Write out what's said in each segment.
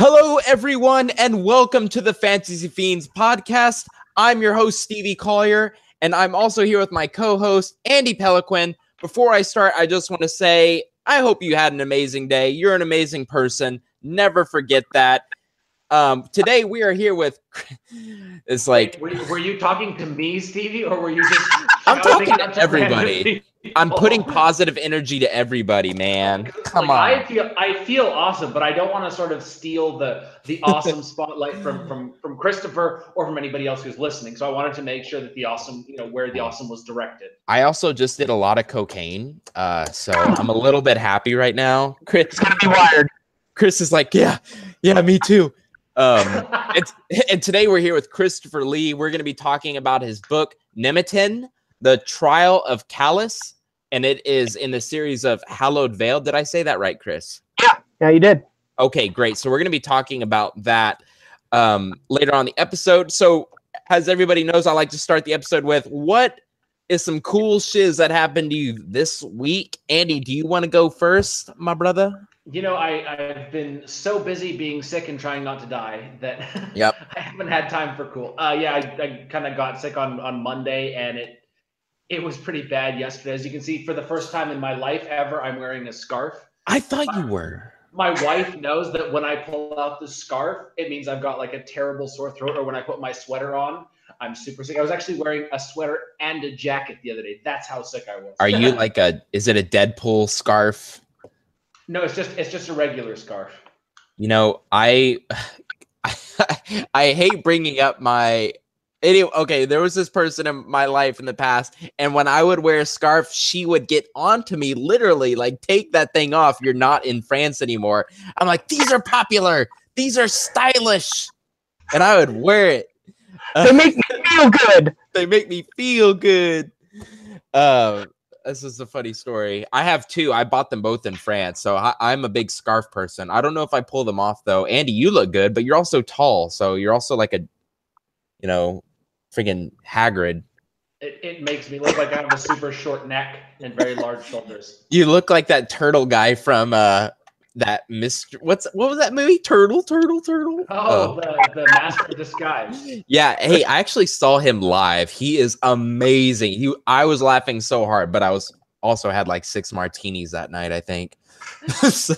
Hello, everyone, and welcome to the Fantasy Fiends podcast. I'm your host, Stevie Collier, and I'm also here with my co-host, Andy Peliquin. Before I start, I just want to say, I hope you had an amazing day. You're an amazing person. Never forget that. Today, we are here with... It's like... Wait, were you talking to me, Stevie, or were you just I'm talking out to everybody. I'm putting positive energy to everybody, man. Come on. I feel awesome, but I don't want to sort of steal the awesome spotlight from Christopher or from anybody else who's listening. So I wanted to make sure that the awesome, where the awesome was directed. I also just did a lot of cocaine, so I'm a little bit happy right now. Chris, it's gonna be wired. Chris is like, yeah, me too. And today we're here with Christopher Lee. We're going to be talking about his book, Nemetin, The Trial of Callus, and it is in the series of Hallowed Vale. Did I say that right, Chris? Yeah, you did. Okay, great. So we're going to be talking about that later on the episode. So as everybody knows, I like to start the episode with, what is some cool shiz that happened to you this week? Andy, do you want to go first, my brother? I've been so busy being sick and trying not to die that I haven't had time for cool. I kind of got sick on Monday, and it was pretty bad yesterday. As you can see, for the first time in my life ever, I'm wearing a scarf. I thought you were. My wife knows that when I pull out the scarf, it means I've got like a terrible sore throat, or when I put my sweater on, I'm super sick. I was actually wearing a sweater and a jacket the other day. That's how sick I was. Are you like is it a Deadpool scarf? No, it's just a regular scarf. I hate bringing up my... Anyway, okay, there was this person in my life in the past, and when I would wear a scarf, she would get onto me, literally, like, take that thing off. You're not in France anymore. I'm like, these are popular. These are stylish. And I would wear it. They make me feel good. They make me feel good. This is a funny story. I have two. I bought them both in France, so I'm a big scarf person. I don't know if I pull them off, though. Andy, you look good, but you're also tall, so you're also like a, friggin' Hagrid. It makes me look like I have a super short neck and very large shoulders. You look like that turtle guy from that Mr. What was that movie? Turtle. Oh, the Master of Disguise. Yeah. Hey, I actually saw him live. He is amazing. I was laughing so hard, but I also had like 6 martinis that night, I think. So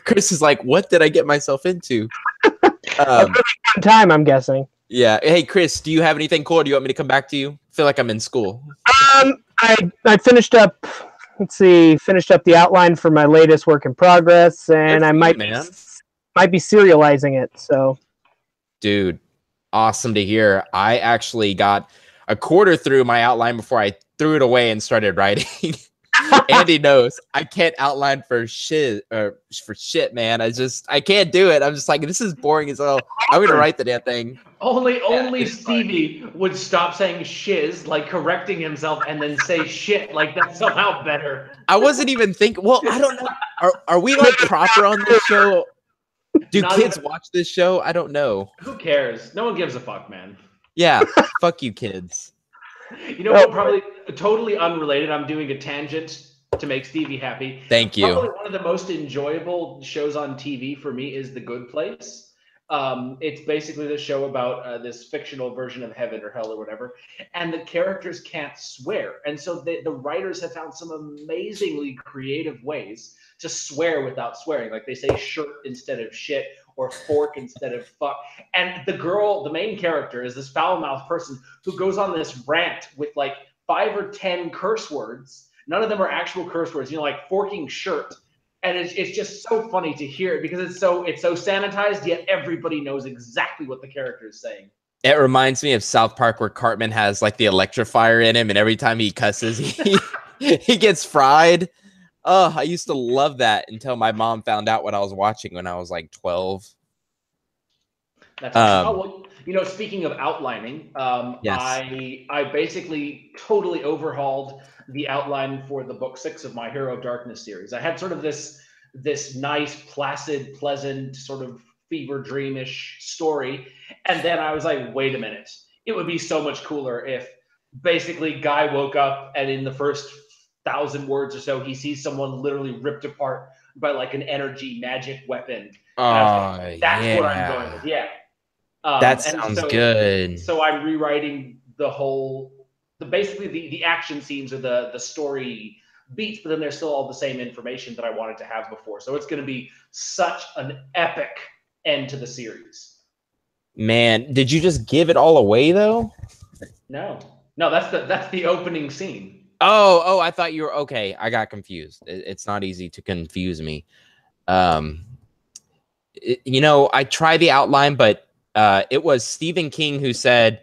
Chris is like, what did I get myself into? A really fun time, I'm guessing. Yeah. Hey, Chris, do you have anything cool? Or do you want me to come back to you? I feel like I'm in school. I finished up. Let's see. Finished up the outline for my latest work in progress, and I might be serializing it. So, dude, awesome to hear. I actually got a quarter through my outline before I threw it away and started writing. Andy knows I can't outline for shit, man. I can't do it. I'm just like, this is boring as hell. I'm gonna write the damn thing. Only Stevie would stop saying shiz, like correcting himself, and then say shit, like that's somehow better. I wasn't even thinking. Well, I don't know. Are we like proper on this show? Do kids watch this show? I don't know. Who cares? No one gives a fuck, man. Yeah, fuck you, kids. Probably totally unrelated. I'm doing a tangent to make Stevie happy. Thank you. Probably one of the most enjoyable shows on TV for me is The Good Place. It's basically the show about this fictional version of heaven or hell or whatever, and the characters can't swear, and so the writers have found some amazingly creative ways to swear without swearing. Like they say shirt instead of shit, or fork instead of fuck. And the main character, is this foul-mouthed person who goes on this rant with like 5 or 10 curse words. None of them are actual curse words, like forking shirt. And it's just so funny to hear it because it's so sanitized, yet everybody knows exactly what the character is saying. It reminds me of South Park, where Cartman has like the electrifier in him, and every time he cusses, he gets fried. Oh, I used to love that until my mom found out what I was watching when I was like 12. That's awesome. Speaking of outlining, yes. I basically totally overhauled the outline for the book 6 of my Hero of Darkness series. I had sort of this nice, placid, pleasant, sort of fever dreamish story, and then I was like, wait a minute, it would be so much cooler if basically Guy woke up and in the first 1,000 words or so, he sees someone literally ripped apart like an energy magic weapon. Oh, And I was like, that's what I'm going with. Yeah. That sounds good. So I'm rewriting basically the action scenes or the story beats, but then there's still all the same information that I wanted to have before. So it's going to be such an epic end to the series. Man, did you just give it all away though? No, that's the opening scene. Oh, I thought you were okay. I got confused. It's not easy to confuse me. I tried the outline, but it was Stephen King who said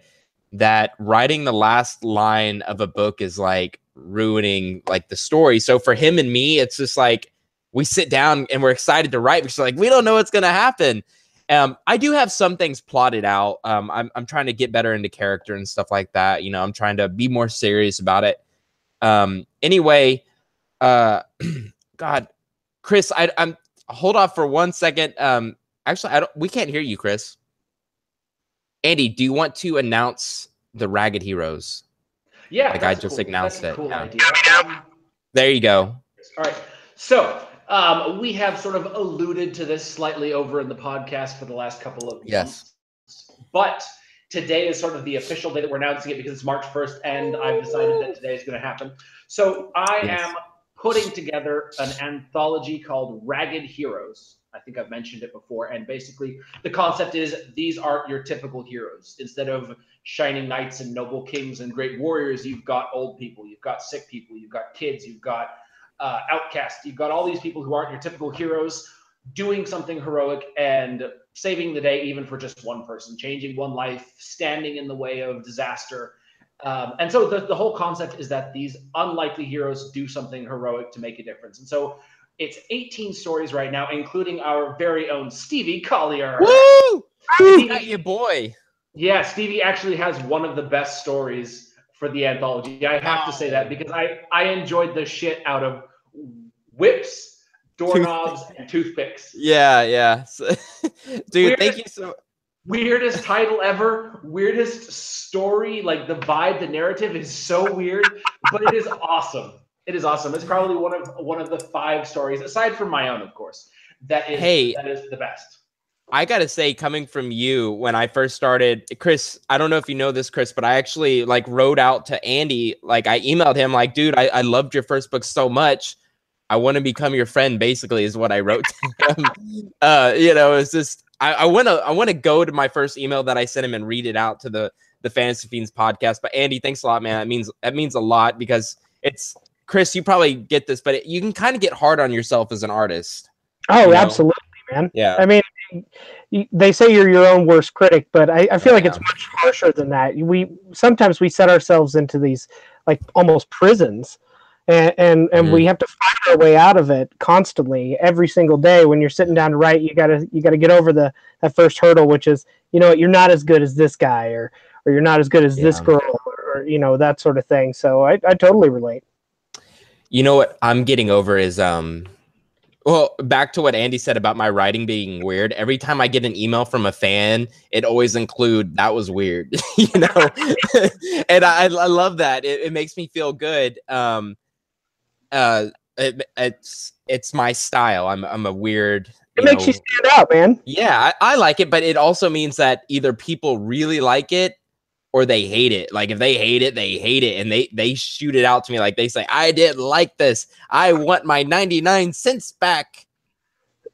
that writing the last line of a book is like ruining like the story. So for him and me, it's just like we sit down and we're excited to write because like we don't know what's gonna happen. I do have some things plotted out. I'm trying to get better into character and stuff like that. I'm trying to be more serious about it. Anyway, God, Chris, I'm hold off for 1 second. Actually, we can't hear you, Chris. Andy, do you want to announce the Ragged Heroes? Yeah, like I just announced it. Cool Yeah. idea. There you go. All right. So we have sort of alluded to this slightly over in the podcast for the last couple of months. But today is sort of the official day that we're announcing it because it's March 1st, and I've decided that today is going to happen. So I am putting together an anthology called Ragged Heroes. I think I've mentioned it before. And basically, the concept is these aren't your typical heroes. Instead of shining knights and noble kings and great warriors, you've got old people, you've got sick people, you've got kids, you've got outcasts. You've got all these people who aren't your typical heroes doing something heroic and saving the day, even for just one person, changing one life, standing in the way of disaster. And so the whole concept is that these unlikely heroes do something heroic to make a difference. And so it's 18 stories right now, including our very own Stevie Collier. Woo! Stevie, your boy. Yeah, Stevie actually has one of the best stories for the anthology. I have to say that because I enjoyed the shit out of whips, doorknobs, and toothpicks. Yeah. Dude, thank you so much. Weirdest title ever, weirdest story. Like the vibe, the narrative is so weird, but it is awesome. It is awesome. It's probably one of the 5 stories, aside from my own, of course, that is the best. I gotta say, coming from you, when I first started, Chris, I don't know if you know this, Chris, but I actually like wrote out to Andy, like I emailed him, like, dude, I loved your first book so much. I want to become your friend, basically, is what I wrote to him. It's just I want to go to my first email that I sent him and read it out to the Fantasy Fiends podcast. But Andy, thanks a lot, man. That means a lot because it's Chris. You probably get this, but you can kind of get hard on yourself as an artist. Oh, absolutely, man. Yeah. I mean, they say you're your own worst critic, but I feel like it's much harsher than that. Sometimes we set ourselves into these like almost prisons. And we have to find our way out of it constantly every single day. When you're sitting down to write, you gotta get over that first hurdle, which is, you're not as good as this guy, or you're not as good as this girl, or that sort of thing. So I totally relate. You know what I'm getting over is well, back to what Andy said about my writing being weird. Every time I get an email from a fan, it always include that was weird, and I love that. It makes me feel good. It's my style. I'm a weird. It makes you stand out, man. Yeah, I like it, but it also means that either people really like it or they hate it. Like if they hate it, they hate it, and they shoot it out to me. Like they say, I didn't like this. I want my 99 cents back.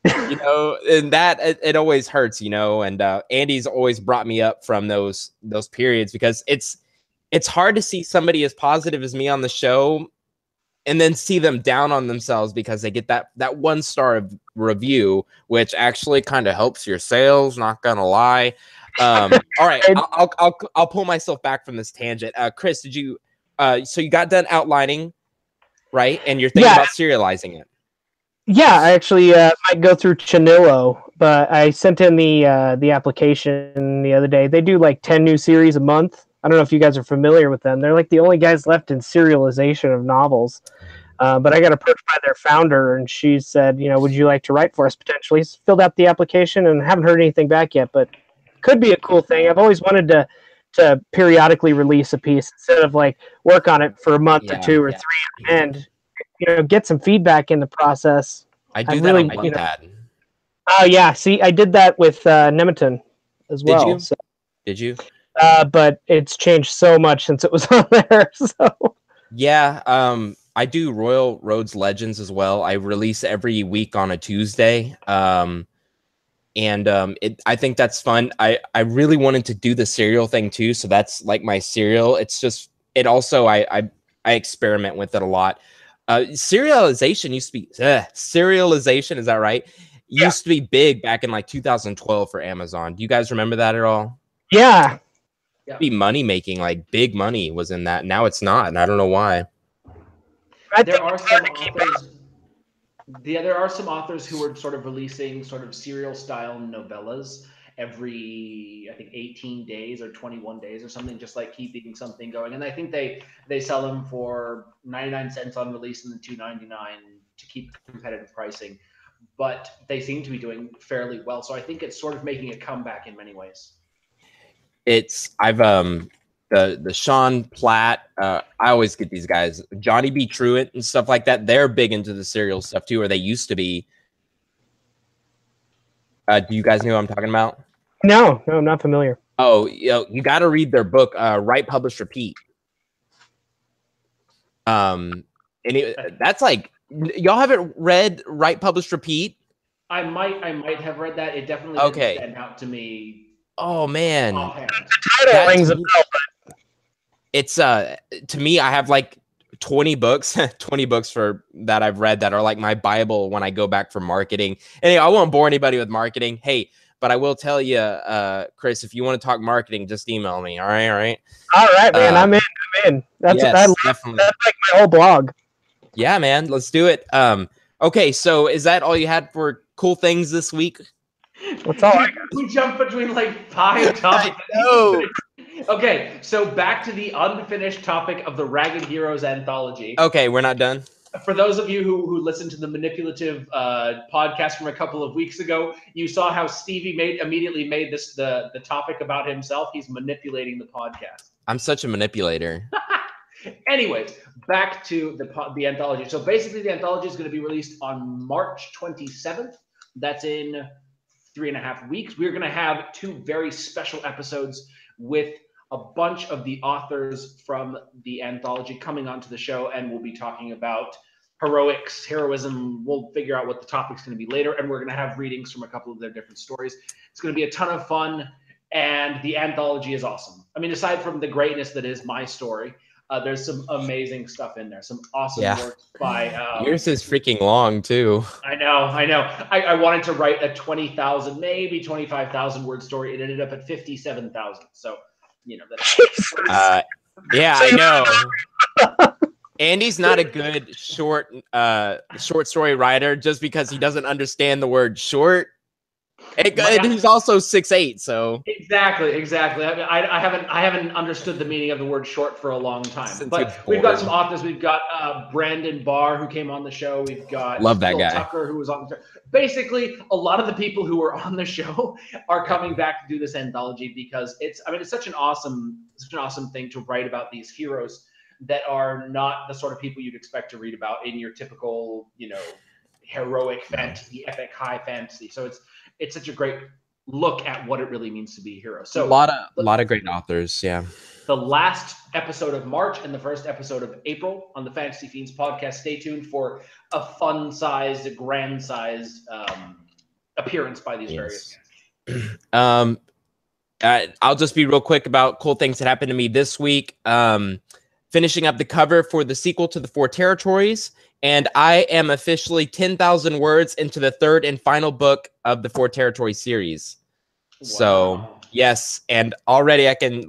And that it always hurts. And Andy's always brought me up from those periods because it's hard to see somebody as positive as me on the show and then see them down on themselves because they get that 1-star review, which actually kind of helps your sales. Not gonna lie. All right, I'll pull myself back from this tangent. Chris, did you? So you got done outlining, right? And you're thinking about serializing it. Yeah, I actually might go through Chanillo, but I sent in the application the other day. They do like 10 new series a month. I don't know if you guys are familiar with them. They're like the only guys left in serialization of novels. But I got approached by their founder, and she said, would you like to write for us potentially? Filled out the application and haven't heard anything back yet, but could be a cool thing. I've always wanted to periodically release a piece instead of like work on it for a month or 2 or 3 and get some feedback in the process. I do that on my iPad. Oh yeah, see, I did that with Nemeton as well. Did you? So, Did you? but it's changed so much since it was on there. So yeah, I do Royal Roads Legends as well. I release every week on a Tuesday. I think that's fun. I really wanted to do the serial thing too, so that's like my serial. It's just it also I experiment with it a lot. Serialization used to be serialization, is that right? Used to be big back in like 2012 for Amazon. Do you guys remember that at all? Yeah. Be money making, like big money was in that. Now it's not, and I don't know why. There are some authors. There are some authors who are sort of releasing sort of serial style novellas every, I think, 18 days or 21 days or something, just like keeping something going. And I think they sell them for 99 cents on release and then $2.99 to keep competitive pricing. But they seem to be doing fairly well. So I think it's sort of making a comeback in many ways. I've the Sean Platt, I always get these guys, Johnny B. Truitt and stuff like that. They're big into the serial stuff too, or they used to be. Do you guys know who I'm talking about? No, I'm not familiar. Oh, you got to read their book, Write, Publish, Repeat. That's like, y'all haven't read Write, Publish, Repeat? I might have read that. It definitely didn't stand out to me. Oh man, title rings a bell. It's to me, I have like 20 books, 20 books for that I've read that are like my Bible when I go back for marketing. Anyway, I won't bore anybody with marketing. Hey, but I will tell you, Chris, if you want to talk marketing, just email me. All right, man. I'm in. That's definitely. That's like my whole blog. Yeah, man. Let's do it. Okay, so is that all you had for cool things this week? That's all I got. We jumped between like 5 topics. Okay, so back to the unfinished topic of the Ragged Heroes anthology. Okay, we're not done. For those of you who listened to the manipulative podcast from a couple of weeks ago, you saw how Stevie immediately made this the topic about himself. He's manipulating the podcast. I'm such a manipulator. Anyways, back to the anthology. So basically, the anthology is going to be released on March 27th. That's in 3.5 weeks. We're going to have 2 very special episodes with a bunch of the authors from the anthology coming onto the show, and we'll be talking about heroics, heroism. We'll figure out what the topic's going to be later, and we're going to have readings from a couple of their different stories. It's going to be a ton of fun, and the anthology is awesome. I mean, aside from the greatness that is my story, there's some amazing stuff in there. Some awesome work by... yours is freaking long, too. I know. I wanted to write a 20,000, maybe 25,000 word story. It ended up at 57,000. So, you know. Yeah, I know. Andy's not a good short story writer just because he doesn't understand the word short. And he's also 6'8", so exactly. I mean, I haven't understood the meaning of the word short for a long time. But we've got some authors. We've got Brandon Barr, who came on the show. We've got Love that Phil guy. Tucker, who was on the show. Basically, a lot of the people who were on the show are coming back to do this anthology because it's such an awesome thing to write about these heroes that are not the sort of people you'd expect to read about in your typical, heroic fantasy, epic high fantasy. So it's such a great look at what it really means to be a hero. So a lot of great authors, yeah. The last episode of March and the first episode of April on the Fantasy Fiends podcast. Stay tuned for a fun-sized, grand-sized appearance by these various guys. I'll just be real quick about cool things that happened to me this week. Finishing up the cover for the sequel to the 4 Territories. And I am officially 10,000 words into the 3rd and final book of the 4 Territory series. Wow. So, yes. And already I can,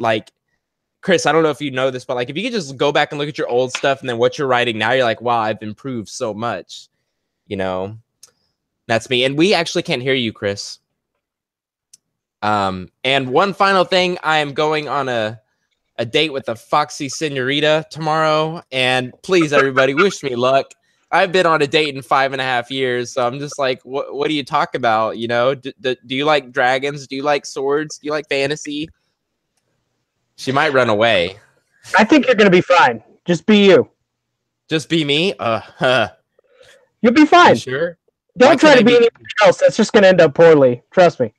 Chris, I don't know if you know this, but, if you could just go back and look at your old stuff and then what you're writing now, you're like, wow, I've improved so much. That's me. And we actually can't hear you, Chris. And one final thing, I am going on a date with a foxy senorita tomorrow. And please, everybody, wish me luck. I've been on a date in 5.5 years, so I'm just like, what do you talk about? Do you like dragons? Do you like swords? Do you like fantasy? She might run away. I think you're going to be fine. Just be you. Just be me? You'll be fine. You sure? Don't try to be anything else. That's just going to end up poorly. Trust me.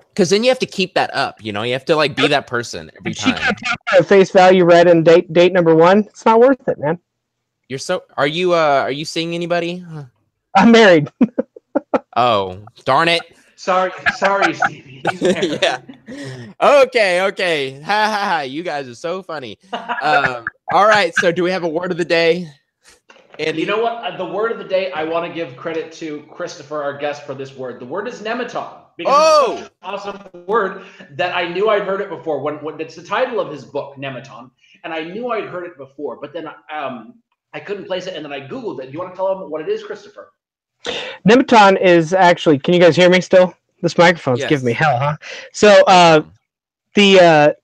Because then you have to keep that up. You know, you have to like be that person every time. She can't tell face value red in date number 1. It's not worth it, man. You're so. Are you seeing anybody? I'm married. Oh, darn it. Sorry, Stevie. He's married. Yeah. Okay. Ha ha ha. You guys are so funny. All right. So, do we have a word of the day? Andy? You know what? The word of the day, I want to give credit to Christopher, our guest, for this word. The word is nemeton. Because it's such an awesome word that I knew I'd heard it before. When it's the title of his book, Nemeton, and I knew I'd heard it before, but then I couldn't place it, and then I Googled it. Do you want to tell them what it is, Christopher? Nemeton is actually. Can you guys hear me still? This microphone's giving me hell, huh? So the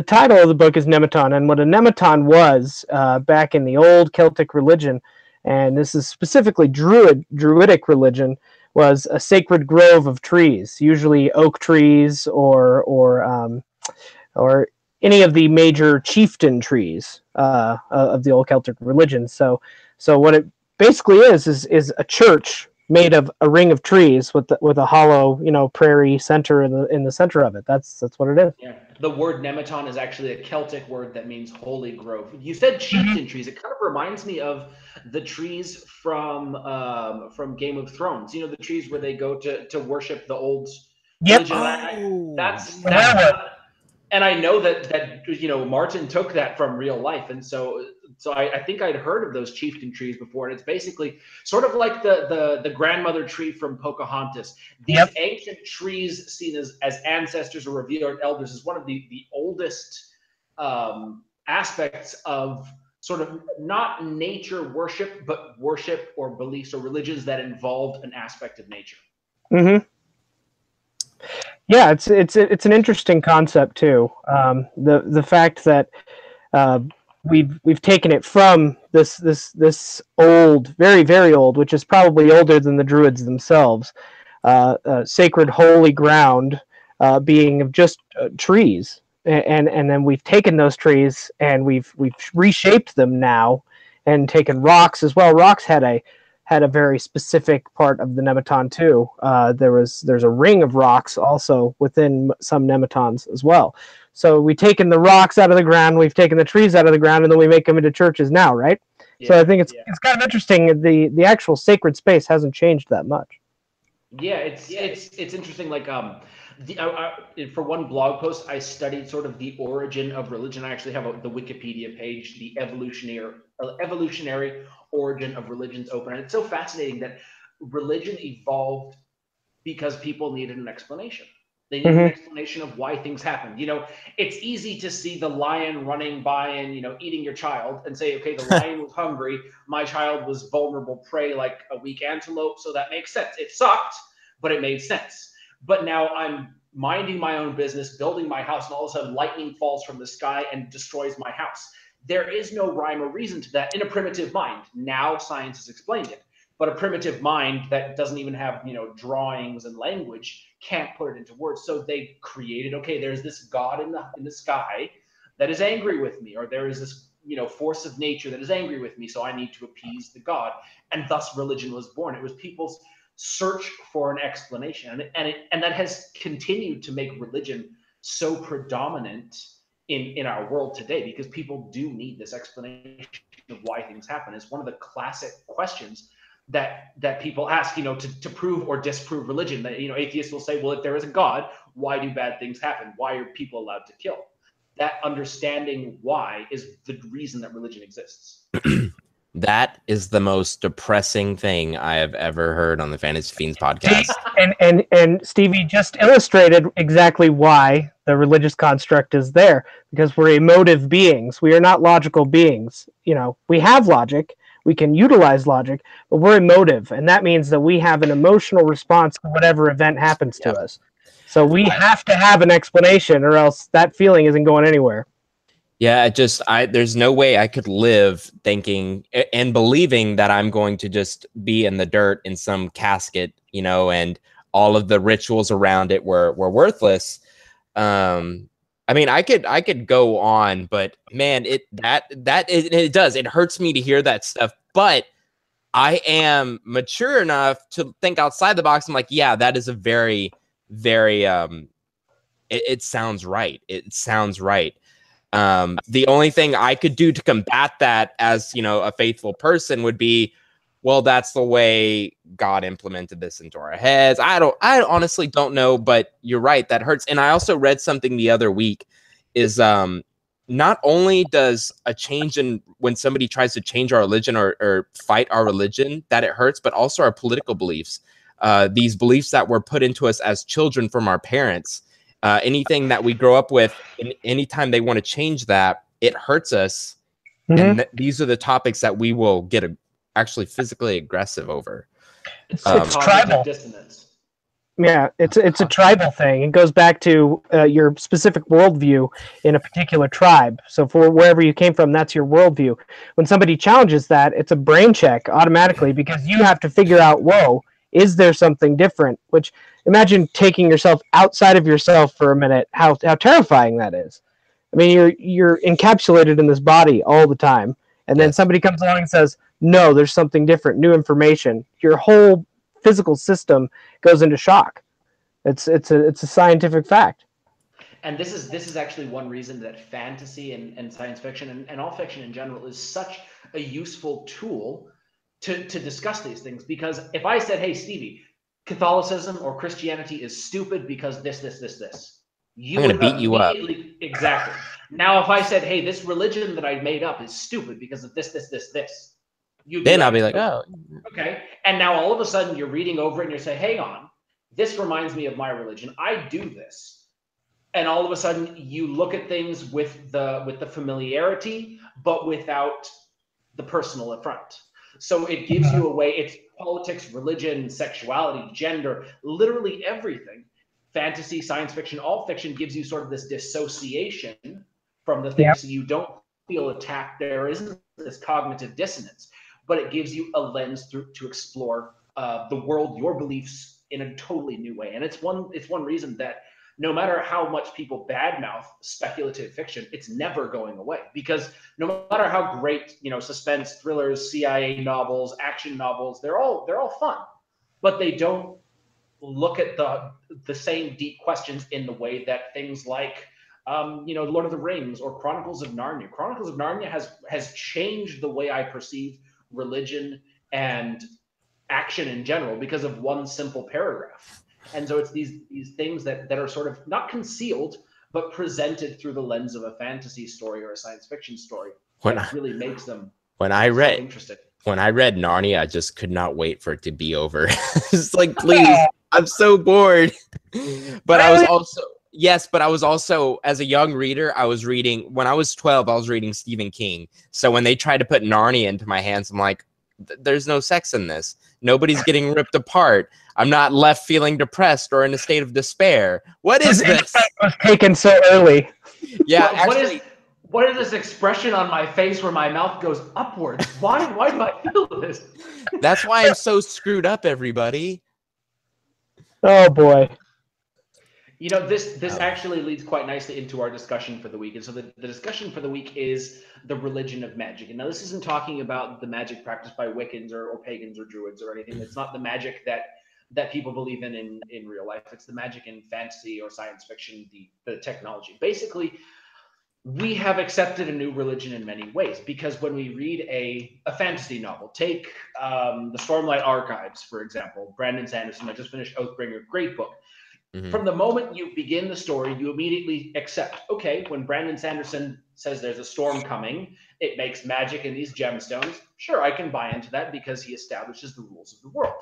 title of the book is Nemeton, and what a nemeton was back in the old Celtic religion, and this is specifically Druidic religion, was a sacred grove of trees, usually oak trees or any of the major chieftain trees of the old Celtic religion. So what it basically is a church made of a ring of trees with a hollow, prairie center in the center of it. That's what it is. Yeah. The word nemeton is actually a Celtic word that means holy grove. You said chieftain trees. It kind of reminds me of the trees from Game of Thrones. You know, the trees where they go to worship the old religion. That's and I know that Martin took that from real life, and so I think I'd heard of those chieftain trees before, and it's basically sort of like the grandmother tree from Pocahontas. These ancient trees seen as ancestors or revered elders is one of the oldest aspects of sort of not nature worship, but worship or beliefs or religions that involved an aspect of nature. Mm-hmm. Yeah, it's an interesting concept too. The fact that we've taken it from this old, very very old, which is probably older than the Druids themselves, sacred holy ground, being of just trees, and then we've taken those trees and we've reshaped them now, and taken rocks as well. Rocks had a very specific part of the nemeton too. There's a ring of rocks also within some nemetons as well. So we've taken the rocks out of the ground, we've taken the trees out of the ground, and then we make them into churches now, right? Yeah, so I think it's kind of interesting. The actual sacred space hasn't changed that much. Yeah, it's interesting. Like for one blog post, I studied sort of the origin of religion. I actually have the Wikipedia page, the evolutionary origin of religions open, and it's so fascinating that religion evolved because people needed an explanation. They needed an explanation of why things happened. It's easy to see the lion running by and eating your child and say, okay, the lion was hungry, my child was vulnerable prey like a weak antelope, so that makes sense. It sucked, but it made sense. But now I'm minding my own business, building my house, and all of a sudden lightning falls from the sky and destroys my house. There is no rhyme or reason to that in a primitive mind. Now science has explained it, but a primitive mind that doesn't even have drawings and language can't put it into words. So they created, okay, there's this God in the sky that is angry with me, or there is this force of nature that is angry with me, so I need to appease the God, and thus religion was born. It was people's search for an explanation, and that has continued to make religion so predominant in our world today, because people do need this explanation of why things happen. It's one of the classic questions that people ask, to prove or disprove religion. That atheists will say, well, if there is a God, why do bad things happen? Why are people allowed to kill? That understanding why is the reason that religion exists. That is the most depressing thing I have ever heard on the Fantasy Fiends podcast. And Stevie just illustrated exactly why the religious construct is there, because we're emotive beings. We are not logical beings. We have logic, we can utilize logic, but we're emotive, and that means that we have an emotional response to whatever event happens to us. So we have to have an explanation, or else that feeling isn't going anywhere. Yeah, there's no way I could live thinking and believing that I'm going to just be in the dirt in some casket, and all of the rituals around it were worthless. I mean, I could go on, but man, it does. It hurts me to hear that stuff. But I am mature enough to think outside the box. I'm like, yeah, that is a very, very, it sounds right. It sounds right. The only thing I could do to combat that as, a faithful person would be, well, that's the way God implemented this into our heads. I honestly don't know, but you're right. That hurts. And I also read something the other week is, not only does a change in when somebody tries to change our religion or fight our religion, that it hurts, but also our political beliefs, these beliefs that were put into us as children from our parents, anything that we grow up with, anytime they want to change that, it hurts us. Mm-hmm. And these are the topics that we will get actually physically aggressive over. It's Cognitive tribal. dissonance. Yeah, it's a tribal thing. It goes back to your specific worldview in a particular tribe. So for wherever you came from, that's your worldview. When somebody challenges that, it's a brain check automatically because you have to figure out, whoa, is there something different? Which, imagine taking yourself outside of yourself for a minute, how terrifying that is. I mean, you're encapsulated in this body all the time, and then Yes. somebody comes along and says, no, there's something different, new information. Your whole physical system goes into shock. It's a scientific fact. And this is actually one reason that fantasy and science fiction and all fiction in general is such a useful tool to discuss these things. Because if I said, hey, Stevie, Catholicism or Christianity is stupid because this, you I'm gonna would beat you up. immediately, exactly. Now, if I said, hey, this religion that I made up is stupid because of this, Then I'll be like, oh, okay. And now all of a sudden you're reading over it and you're saying, hang on, this reminds me of my religion. I do this. And all of a sudden you look at things with the familiarity, but without the personal affront. So it gives you a way, it's politics, religion, sexuality, gender, literally everything. Fantasy, science fiction, all fiction gives you sort of this dissociation from the things, so you don't feel attacked. There isn't this cognitive dissonance, but it gives you a lens to explore the world, your beliefs in a totally new way. And it's one reason that no matter how much people badmouth speculative fiction, it's never going away, because no matter how great, suspense thrillers, CIA novels, action novels, they're all fun, but they don't look at the same deep questions in the way that things like Lord of the Rings or Chronicles of Narnia. Chronicles of Narnia has changed the way I perceive religion and action in general because of one simple paragraph. And so it's these things that are sort of not concealed, but presented through the lens of a fantasy story or a science fiction story that really makes them so interesting. When I read Narnia, I just could not wait for it to be over. It's like, please, I'm so bored. But I was also, as a young reader, when I was 12, I was reading Stephen King. So when they tried to put Narnia into my hands, I'm like, there's no sex in this. Nobody's getting ripped apart. I'm not left feeling depressed or in a state of despair. What is this? It was taken so early. Yeah, actually. What is this expression on my face where my mouth goes upwards? Why do I feel this? That's why I'm so screwed up, everybody. Oh boy. This actually leads quite nicely into our discussion for the week. And so the discussion for the week is the religion of magic. And now this isn't talking about the magic practiced by Wiccans or pagans or druids or anything. It's not the magic that people believe in real life. It's the magic in fantasy or science fiction, the technology. Basically, we have accepted a new religion in many ways, because when we read a fantasy novel, take the Stormlight Archives, for example, Brandon Sanderson, I just finished Oathbringer, great book. Mm-hmm. From the moment you begin the story, you immediately accept, okay, when Brandon Sanderson says there's a storm coming, it makes magic in these gemstones. Sure, I can buy into that because he establishes the rules of the world.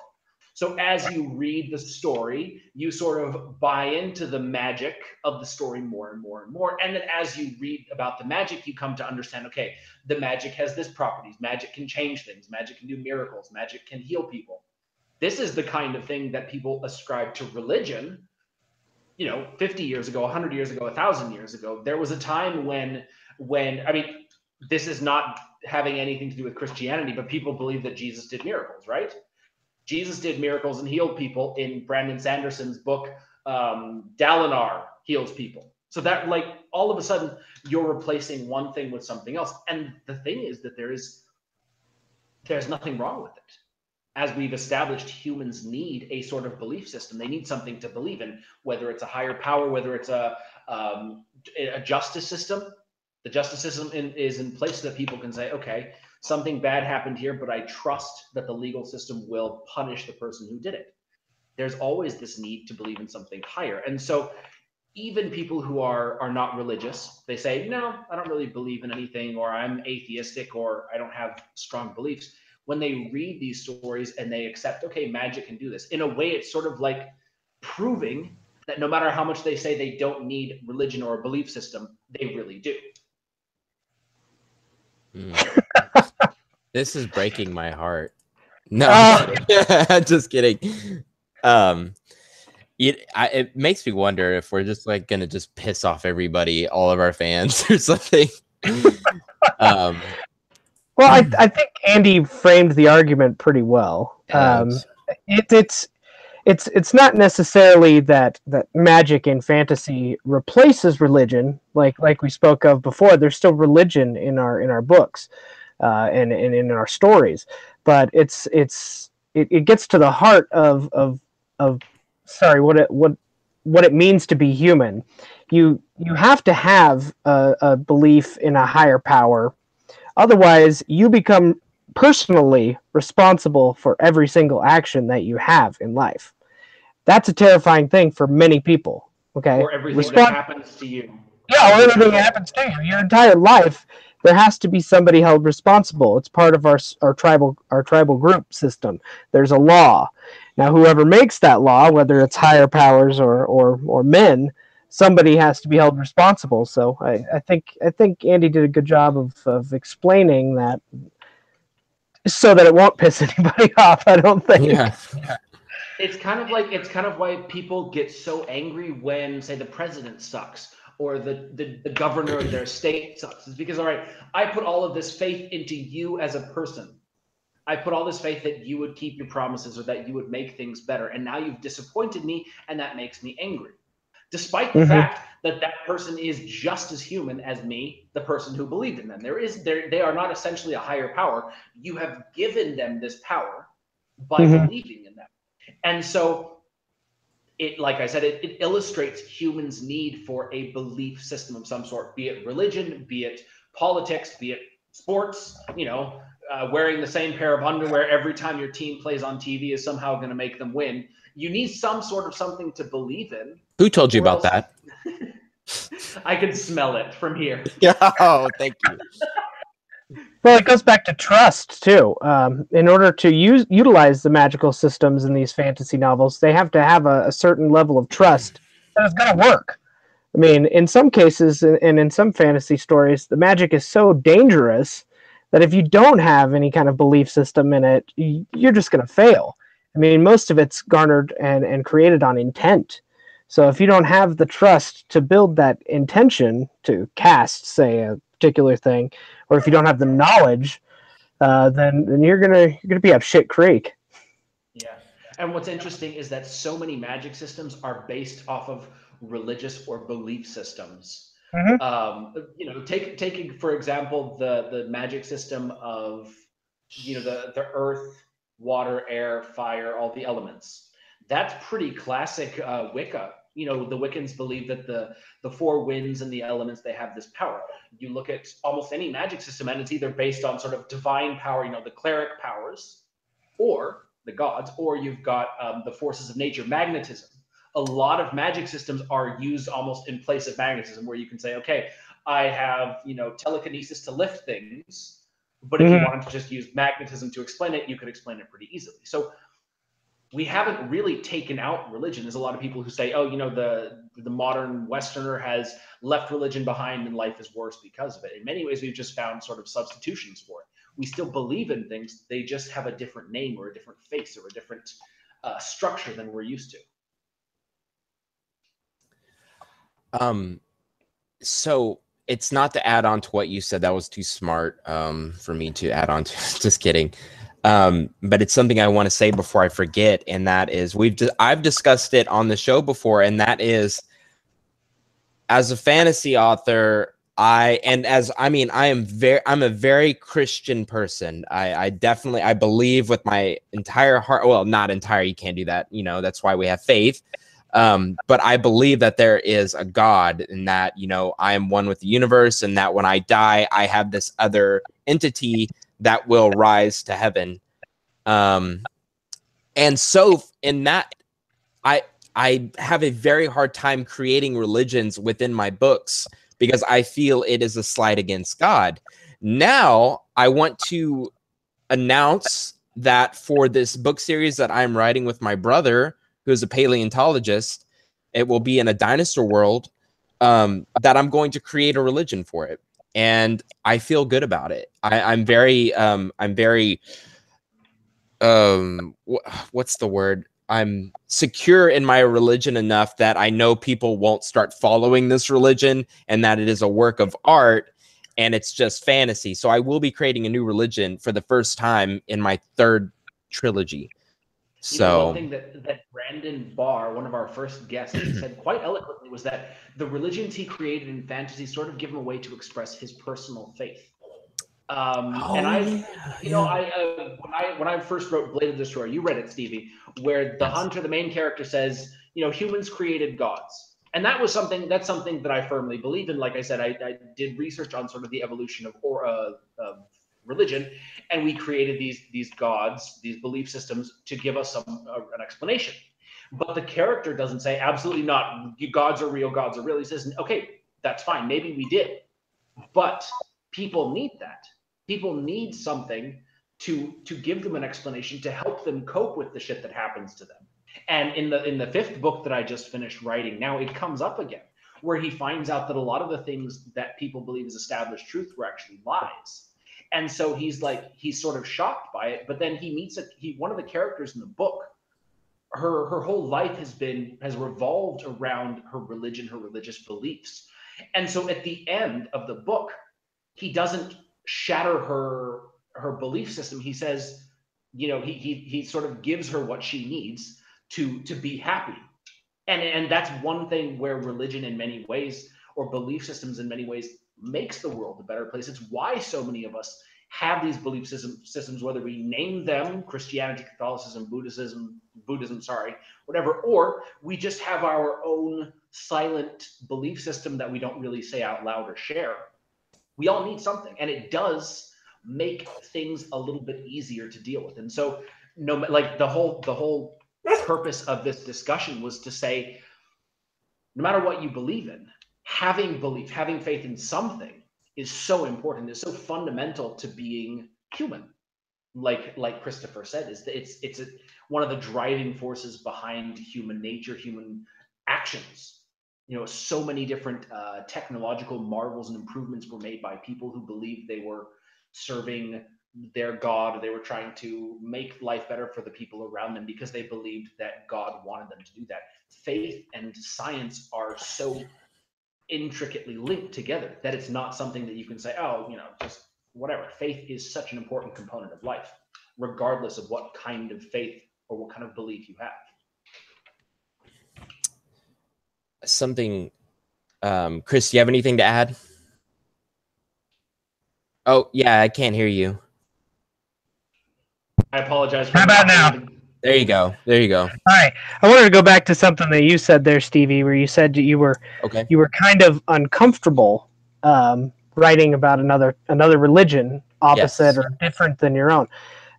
So as you read the story, you sort of buy into the magic of the story more and more and more. And then as you read about the magic, you come to understand, okay, the magic has this properties. Magic can change things. Magic can do miracles. Magic can heal people. This is the kind of thing that people ascribe to religion. 50 years ago, 100 years ago, 1,000 years ago, there was a time when this is not having anything to do with Christianity, but people believe that Jesus did miracles, right? Jesus did miracles and healed people. In Brandon Sanderson's book, Dalinar heals people. So that, all of a sudden, you're replacing one thing with something else. And the thing is that there's nothing wrong with it. as we've established, humans need a sort of belief system. They need something to believe in, whether it's a higher power, whether it's a justice system. The justice system is in place so that people can say, okay, something bad happened here, but I trust that the legal system will punish the person who did it. There's always this need to believe in something higher. And so even people who are not religious, they say, no, I don't really believe in anything, or I'm atheistic, or I don't have strong beliefs. When they read these stories and they accept, okay, magic can do this, in a way, it's sort of like proving that no matter how much they say they don't need religion or a belief system, they really do. This is breaking my heart. No, just kidding. It makes me wonder if we're just like gonna just piss off everybody, all of our fans, or something. Well, I think Andy framed the argument pretty well. It's not necessarily that magic in fantasy replaces religion, like we spoke of before. There's still religion in our books, and in our stories, but it gets to the heart of what it means to be human. You have to have a belief in a higher power, otherwise you become personally responsible for every single action that you have in life. That's a terrifying thing for many people. Okay, or everything that happens to you. Yeah, or everything that happens to you, your entire life, there has to be somebody held responsible. It's part of our tribal group system. There's a law. Now, whoever makes that law, whether it's higher powers or men, somebody has to be held responsible. So I think Andy did a good job of explaining that, so that it won't piss anybody off. I don't think. Yeah. It's kind of why people get so angry when, say, the president sucks, or the governor of their state sucks. It's because, all right, I put all of this faith into you as a person. I put all this faith that you would keep your promises, or that you would make things better, and now you've disappointed me, and that makes me angry. Despite the fact that that person is just as human as me, the person who believed in them. They are not essentially a higher power. You have given them this power by believing in them. And so it, like I said, it illustrates humans' need for a belief system of some sort, be it religion, be it politics, be it sports. Wearing the same pair of underwear every time your team plays on TV is somehow going to make them win. You need some sort of something to believe in. Who told you about that? I can smell it from here. Oh, thank you. Well, it goes back to trust too. In order to utilize the magical systems in these fantasy novels, they have to have a certain level of trust that it's going to work. I mean, in some cases, and in some fantasy stories, the magic is so dangerous that if you don't have any kind of belief system in it, you're just going to fail. I mean, most of it's garnered and created on intent. So if you don't have the trust to build that intention to cast, say, a particular thing, or if you don't have the knowledge, then you're gonna be up shit creek. Yeah, and what's interesting is that so many magic systems are based off of religious or belief systems. Taking for example the magic system of the earth, water, air, fire, all the elements. That's pretty classic Wicca. The Wiccans believe that the four winds and the elements, they have this power. You look at almost any magic system, and it's either based on sort of divine power, the cleric powers, or the gods, or you've got the forces of nature, magnetism. A lot of magic systems are used almost in place of magnetism, where you can say, okay, I have telekinesis to lift things, but if you wanted to just use magnetism to explain it, you could explain it pretty easily. So we haven't really taken out religion. There's a lot of people who say, oh, the modern Westerner has left religion behind and life is worse because of it. In many ways, we've just found sort of substitutions for it. We still believe in things. They just have a different name or a different face or a different structure than we're used to. So it's not to add on to what you said. That was too smart for me to add on to. Just kidding. But it's something I want to say before I forget, and that is I've discussed it on the show before, and that is, as a fantasy author, I'm a very Christian person. I definitely, I believe with my entire heart. Well, not entire, you can't do that. You know, that's why we have faith. But I believe that there is a God, and that, you know, I am one with the universe, and that when I die, I have this other entity that will rise to heaven. And so in that, I have a very hard time creating religions within my books because I feel it is a slight against God. Now I want to announce that for this book series that I'm writing with my brother, who is a paleontologist, it will be in a dinosaur world, that I'm going to create a religion for it. And I feel good about it. I'm very, what's the word? I'm secure in my religion enough that I know people won't start following this religion, and that it is a work of art and it's just fantasy. So I will be creating a new religion for the first time in my third trilogy. So, you know, one thing that Brandon Barr, one of our first guests, said quite eloquently was that the religions he created in fantasy sort of give him a way to express his personal faith. And when I first wrote Blade of the Destroyer, you read it, Stevie, where the hunter, the main character, says, you know, humans created gods, and that's something that I firmly believe in. Like I said, I did research on sort of the evolution of religion, and we created these gods, these belief systems, to give us an explanation. But the character doesn't say absolutely not. Gods are real. Gods are real. He says, okay, that's fine. Maybe we did, but people need that. People need something to give them an explanation to help them cope with the shit that happens to them. And in the fifth book that I just finished writing, now it comes up again, where he finds out that a lot of the things that people believe is established truth were actually lies. And so he's sort of shocked by it. But then he meets one of the characters in the book. Her whole life has revolved around her religion, her religious beliefs. And so at the end of the book, he doesn't shatter her belief system. He says, you know, he sort of gives her what she needs to be happy. And that's one thing where religion in many ways, or belief systems in many ways, makes the world a better place. It's why so many of us have these belief systems, whether we name them Christianity, Catholicism, Buddhism, whatever, or we just have our own silent belief system that we don't really say out loud or share. We all need something, and it does make things a little bit easier to deal with. And so, the whole purpose of this discussion was to say, no matter what you believe in, having faith in something is so important, is so fundamental to being human. Like Christopher said, it's one of the driving forces behind human nature, human actions. You know, so many different technological marvels and improvements were made by people who believed they were serving their God. They were trying to make life better for the people around them because they believed that God wanted them to do that. Faith and science are so intricately linked together that it's not something that you can say, oh, you know, just whatever. Faith is such an important component of life, regardless of what kind of faith or what kind of belief you have. Something, Chris, do you have anything to add? Oh, yeah, I can't hear you. I apologize. How about now? There you go. All right. I wanted to go back to something that you said there, Stevie, where you said you were kind of uncomfortable writing about another religion opposite or different than your own.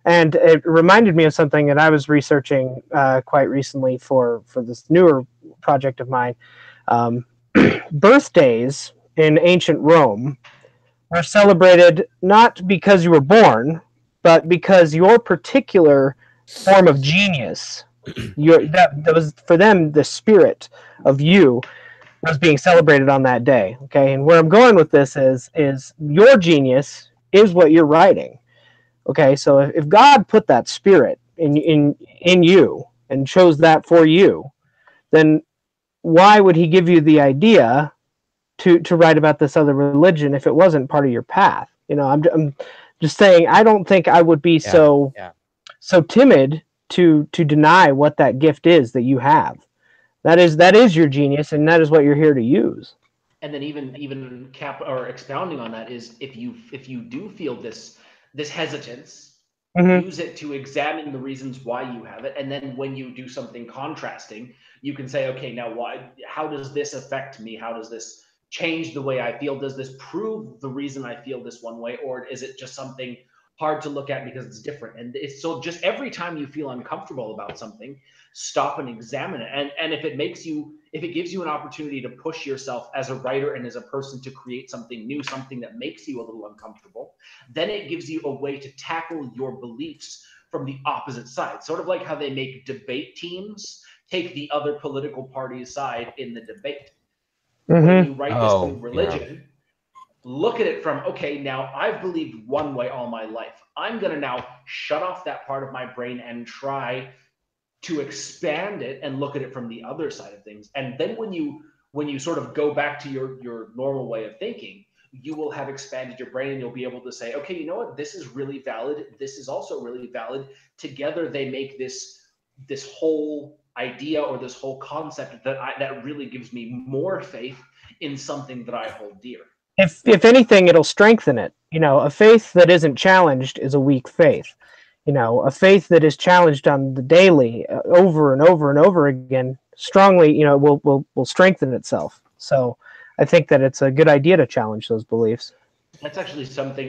And it reminded me of something that I was researching quite recently for this newer project of mine. Birthdays in ancient Rome are celebrated not because you were born, but because your particular form of genius, that was for them the spirit of you was being celebrated on that day. Okay, and where I'm going with this is your genius is what you're writing. Okay, so if God put that spirit in you and chose that for you, then why would he give you the idea to write about this other religion if it wasn't part of your path? You know, I'm just saying, I don't think I would be so timid to deny what that gift is that you have. That is your genius, and that is what you're here to use. And then even cap or expounding on that is if you do feel this hesitance, use it to examine the reasons why you have it, and then when you do something contrasting, you can say, okay, now how does this affect me? How does this change the way I feel? Does this prove the reason I feel this one way, or is it just something hard to look at because it's different? And it's so just every time you feel uncomfortable about something, stop and examine it. And if it gives you an opportunity to push yourself as a writer and as a person to create something new, something that makes you a little uncomfortable, then it gives you a way to tackle your beliefs from the opposite side. Sort of like how they make debate teams take the other political party's side in the debate. When you write this new religion, look at it from, okay, now I've believed one way all my life. I'm going to now shut off that part of my brain and try to expand it and look at it from the other side of things. And then when you sort of go back to your normal way of thinking, you will have expanded your brain and you'll be able to say, okay, you know what? This is really valid. This is also really valid. Together, they make this whole idea or this whole concept that really gives me more faith in something that I hold dear. If anything, it'll strengthen it. You know, a faith that isn't challenged is a weak faith. You know, a faith that is challenged on the daily, over and over and over again, strongly, you know, will strengthen itself. So I think that it's a good idea to challenge those beliefs. That's actually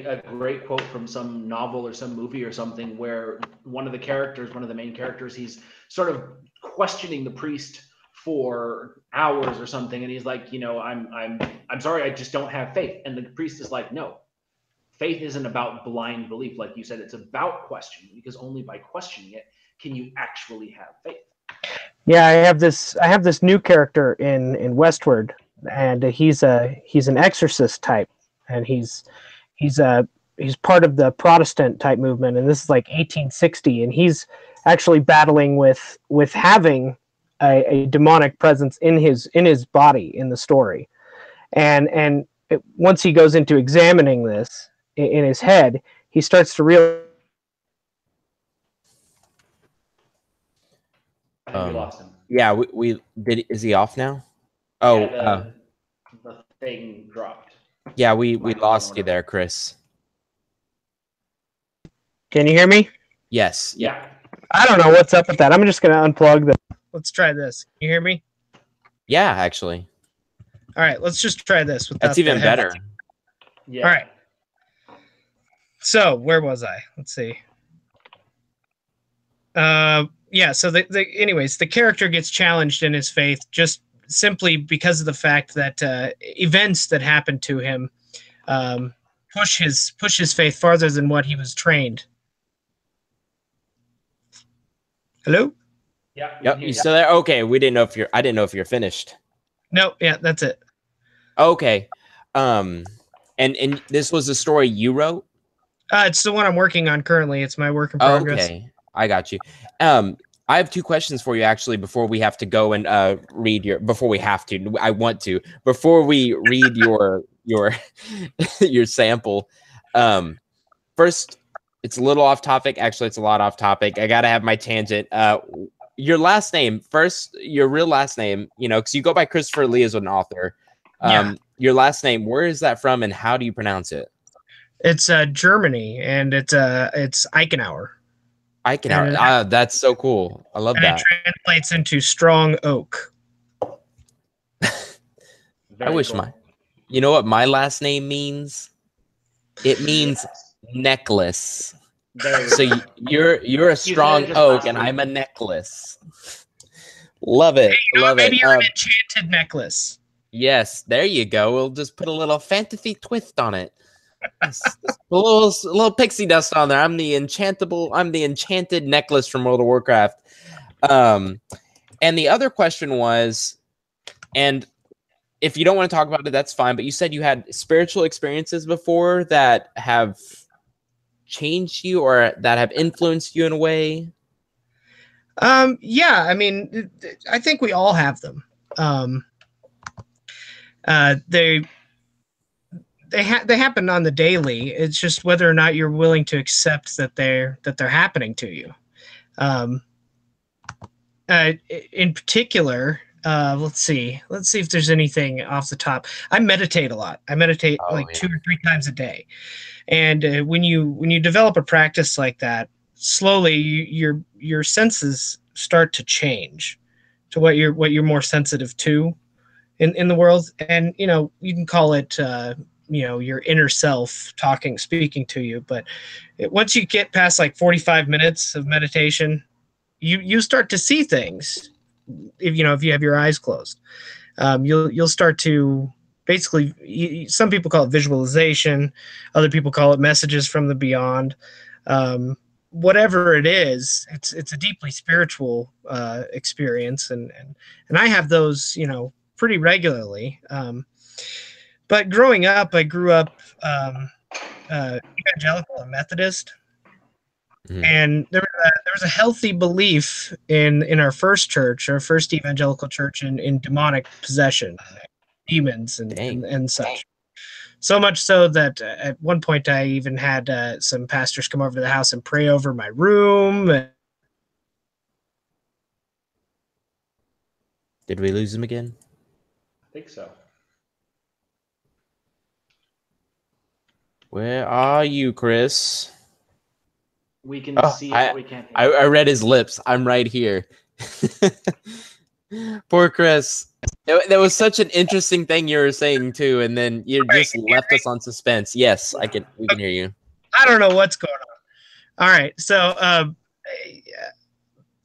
a great quote from some novel or some movie or something, where one of the main characters, he's sort of questioning the priest for hours or something, and he's like, you know, I'm sorry, I just don't have faith. And the priest is like, no, faith isn't about blind belief, like you said. It's about questioning, because only by questioning it can you actually have faith. Yeah, I have this new character in Westward, and he's an exorcist type, and he's part of the Protestant type movement, and this is like 1860, and he's actually battling with having a demonic presence in his body in the story, and once he goes into examining this in his head, he starts to realize. I think we lost him. Yeah, we did. Is he off now? Oh, yeah, the thing dropped. Yeah, we lost you there, Chris. Can you hear me? Yes. Yeah. I don't know what's up with that. I'm just gonna unplug this. Let's try this. Can you hear me? Yeah, actually. All right, let's just try this. That's even better. Yeah. All right. So where was I? Let's see. Yeah. So anyways, the character gets challenged in his faith just simply because of the fact that events that happened to him push his faith farther than what he was trained. Hello? Yeah. Yep. You still there? Okay. I didn't know if you're finished. No. Yeah. That's it. Okay. And this was the story you wrote? It's the one I'm working on currently. It's my work in progress. Okay. I got you. I have two questions for you, actually, before we have to go and read your. Before we have to, I want to. Before we read your your sample. First, it's a little off topic. Actually, it's a lot off topic. I gotta have my tangent. Your last name first. Your real last name. You know, because you go by Christopher Lee as an author. Yeah. Your last name. Where is that from, and how do you pronounce it? It's Germany, and it's Eichenauer. Eichenauer. That's so cool. I love that. It translates into strong oak. I wish cool. You know what my last name means? It means necklace. So you're a strong oak, and I'm a necklace. Love it. Love maybe it. You're an enchanted necklace. Yes, there you go. We'll just put a little fantasy twist on it. A little pixie dust on there. I'm the enchanted necklace from World of Warcraft. And the other question was, and if you don't want to talk about it, that's fine, but you said you had spiritual experiences before that have changed you or that have influenced you in a way. Yeah, I mean, I think we all have them. They happen on the daily. It's just whether or not you're willing to accept that they're happening to you. In particular, Let's see if there's anything off the top. I meditate a lot. I meditate like 2 or 3 times a day. And when you develop a practice like that, slowly your senses start to change to what you're more sensitive to in the world. And you can call it your inner self speaking to you. But once you get past like 45 minutes of meditation, you start to see things. If you have your eyes closed, you'll start to basically, some people call it visualization, other people call it messages from the beyond. Whatever it is, it's a deeply spiritual experience, and I have those pretty regularly. But growing up, I grew up evangelical and Methodist. And there was a healthy belief in our first church, our first evangelical church, in demonic possession, demons, and such. So much so that at one point I even had some pastors come over to the house and pray over my room. Did we lose him again? I think so. Where are you, Chris? We can see it, we can't hear I read his lips. I'm right here. Poor Chris. That was such an interesting thing you were saying too, and then you just left us on suspense. Yes, we can hear you. I don't know what's going on. All right, so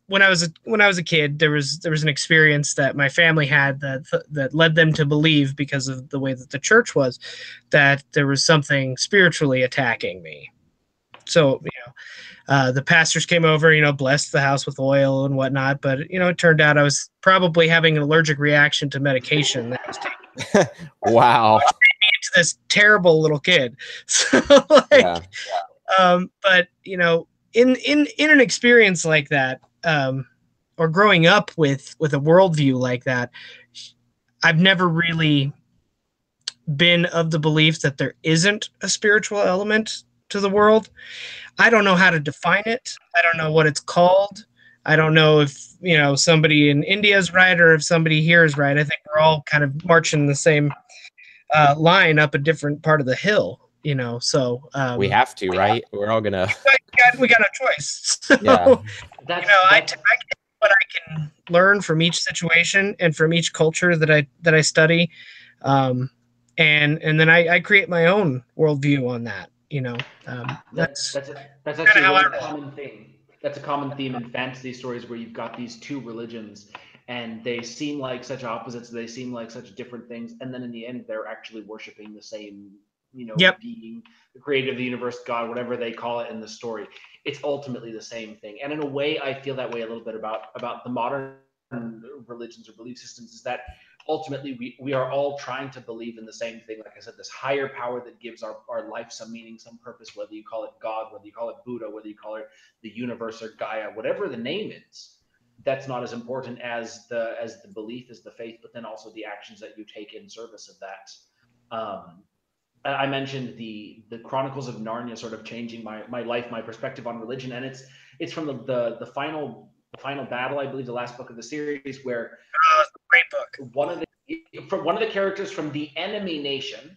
when I was a kid, there was an experience that my family had that led them to believe, because of the way that the church was, that there was something spiritually attacking me. So the pastors came over, blessed the house with oil and whatnot, but it turned out I was probably having an allergic reaction to medication that was taken. Wow. Which made me into this terrible little kid. So but in an experience like that, or growing up with a worldview like that, I've never really been of the belief that there isn't a spiritual element to the world. I don't know how to define it. I don't know what it's called. I don't know if somebody in India is right or if somebody here is right. I think we're all kind of marching the same line up a different part of the hill. So we have to, right? We're all gonna. We got no choice. So, yeah. I take what I can learn from each situation and from each culture that I study, and then I create my own worldview on that. That's actually a common thing. That's a common theme in fantasy stories, where you've got these two religions and they seem like such opposites, they seem like such different things, and then in the end they're actually worshiping the same being, the creator of the universe, God, whatever they call it in the story. It's ultimately the same thing. And in a way, I feel that way a little bit about the modern religions or belief systems, is that ultimately we are all trying to believe in the same thing. Like I said, this higher power that gives our life some meaning, some purpose, whether you call it God, whether you call it Buddha, whether you call it the universe or Gaia, whatever the name is. That's not as important as the belief, as the faith, but then also the actions that you take in service of that. I mentioned the Chronicles of Narnia sort of changing my life, my perspective on religion, and it's from the final battle, I believe, the last book of the series, where great book. One of the characters from the enemy nation,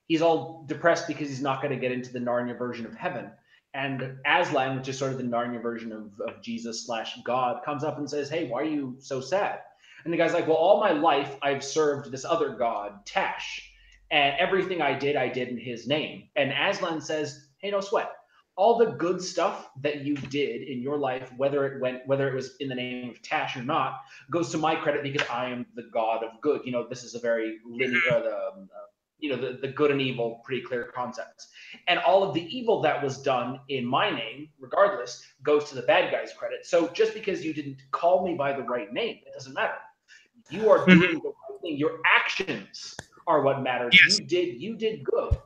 he's all depressed because he's not going to get into the Narnia version of heaven. And Aslan, which is sort of the Narnia version of Jesus / God, comes up and says, "Hey, why are you so sad?" And the guy's like, "Well, all my life I've served this other god, Tash, and everything I did in his name." And Aslan says, "Hey, no sweat. All the good stuff that you did in your life, whether it was in the name of Tash or not, goes to my credit, because I am the god of good." This is a very linear, the good and evil, pretty clear concepts. And all of the evil that was done in my name, regardless, goes to the bad guy's credit. So just because you didn't call me by the right name, it doesn't matter. You are doing the right thing. Your actions are what matters. Yes. You did good.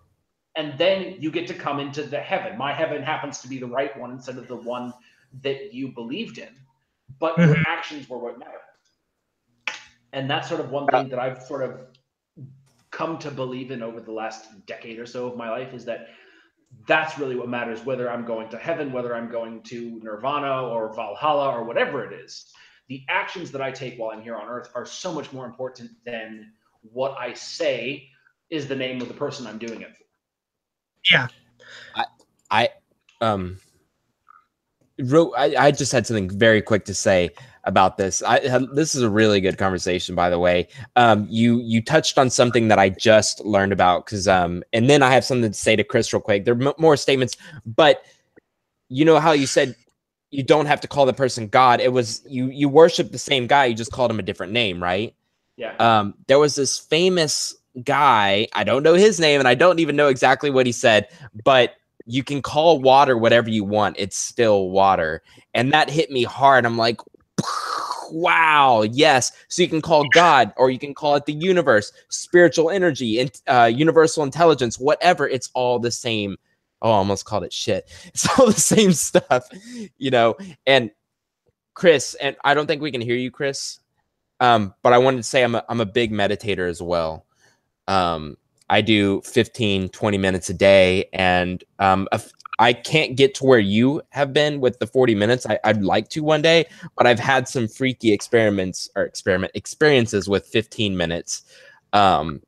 And then you get to come into the heaven. My heaven happens to be the right one instead of the one that you believed in. But your actions were what mattered. And that's sort of one thing that I've sort of come to believe in over the last decade or so of my life, is that that's really what matters, whether I'm going to heaven, whether I'm going to Nirvana or Valhalla or whatever it is. the actions that I take while I'm here on Earth are so much more important than what I say is the name of the person I'm doing it for. Yeah. I just had something very quick to say about this. This is a really good conversation, by the way. You touched on something that I just learned about and then I have something to say to Chris real quick. There are more statements, but you know how you said you don't have to call the person God. It was you worship the same guy, you just called him a different name, right? Yeah. There was this famous guy, I don't know his name, and I don't even know exactly what he said, but you can call water whatever you want. It's still water. And that hit me hard. I'm like, wow, yes. So you can call God, or you can call it the universe, spiritual energy, and universal intelligence, whatever. It's all the same. Oh, I almost called it shit. It's all the same stuff, you know. And Chris, and I don't think we can hear you, Chris. But I wanted to say I'm a big meditator as well. I do 15, 20 minutes a day, and I can't get to where you have been with the 40 minutes. I'd like to one day, but I've had some freaky experiences with 15 minutes. And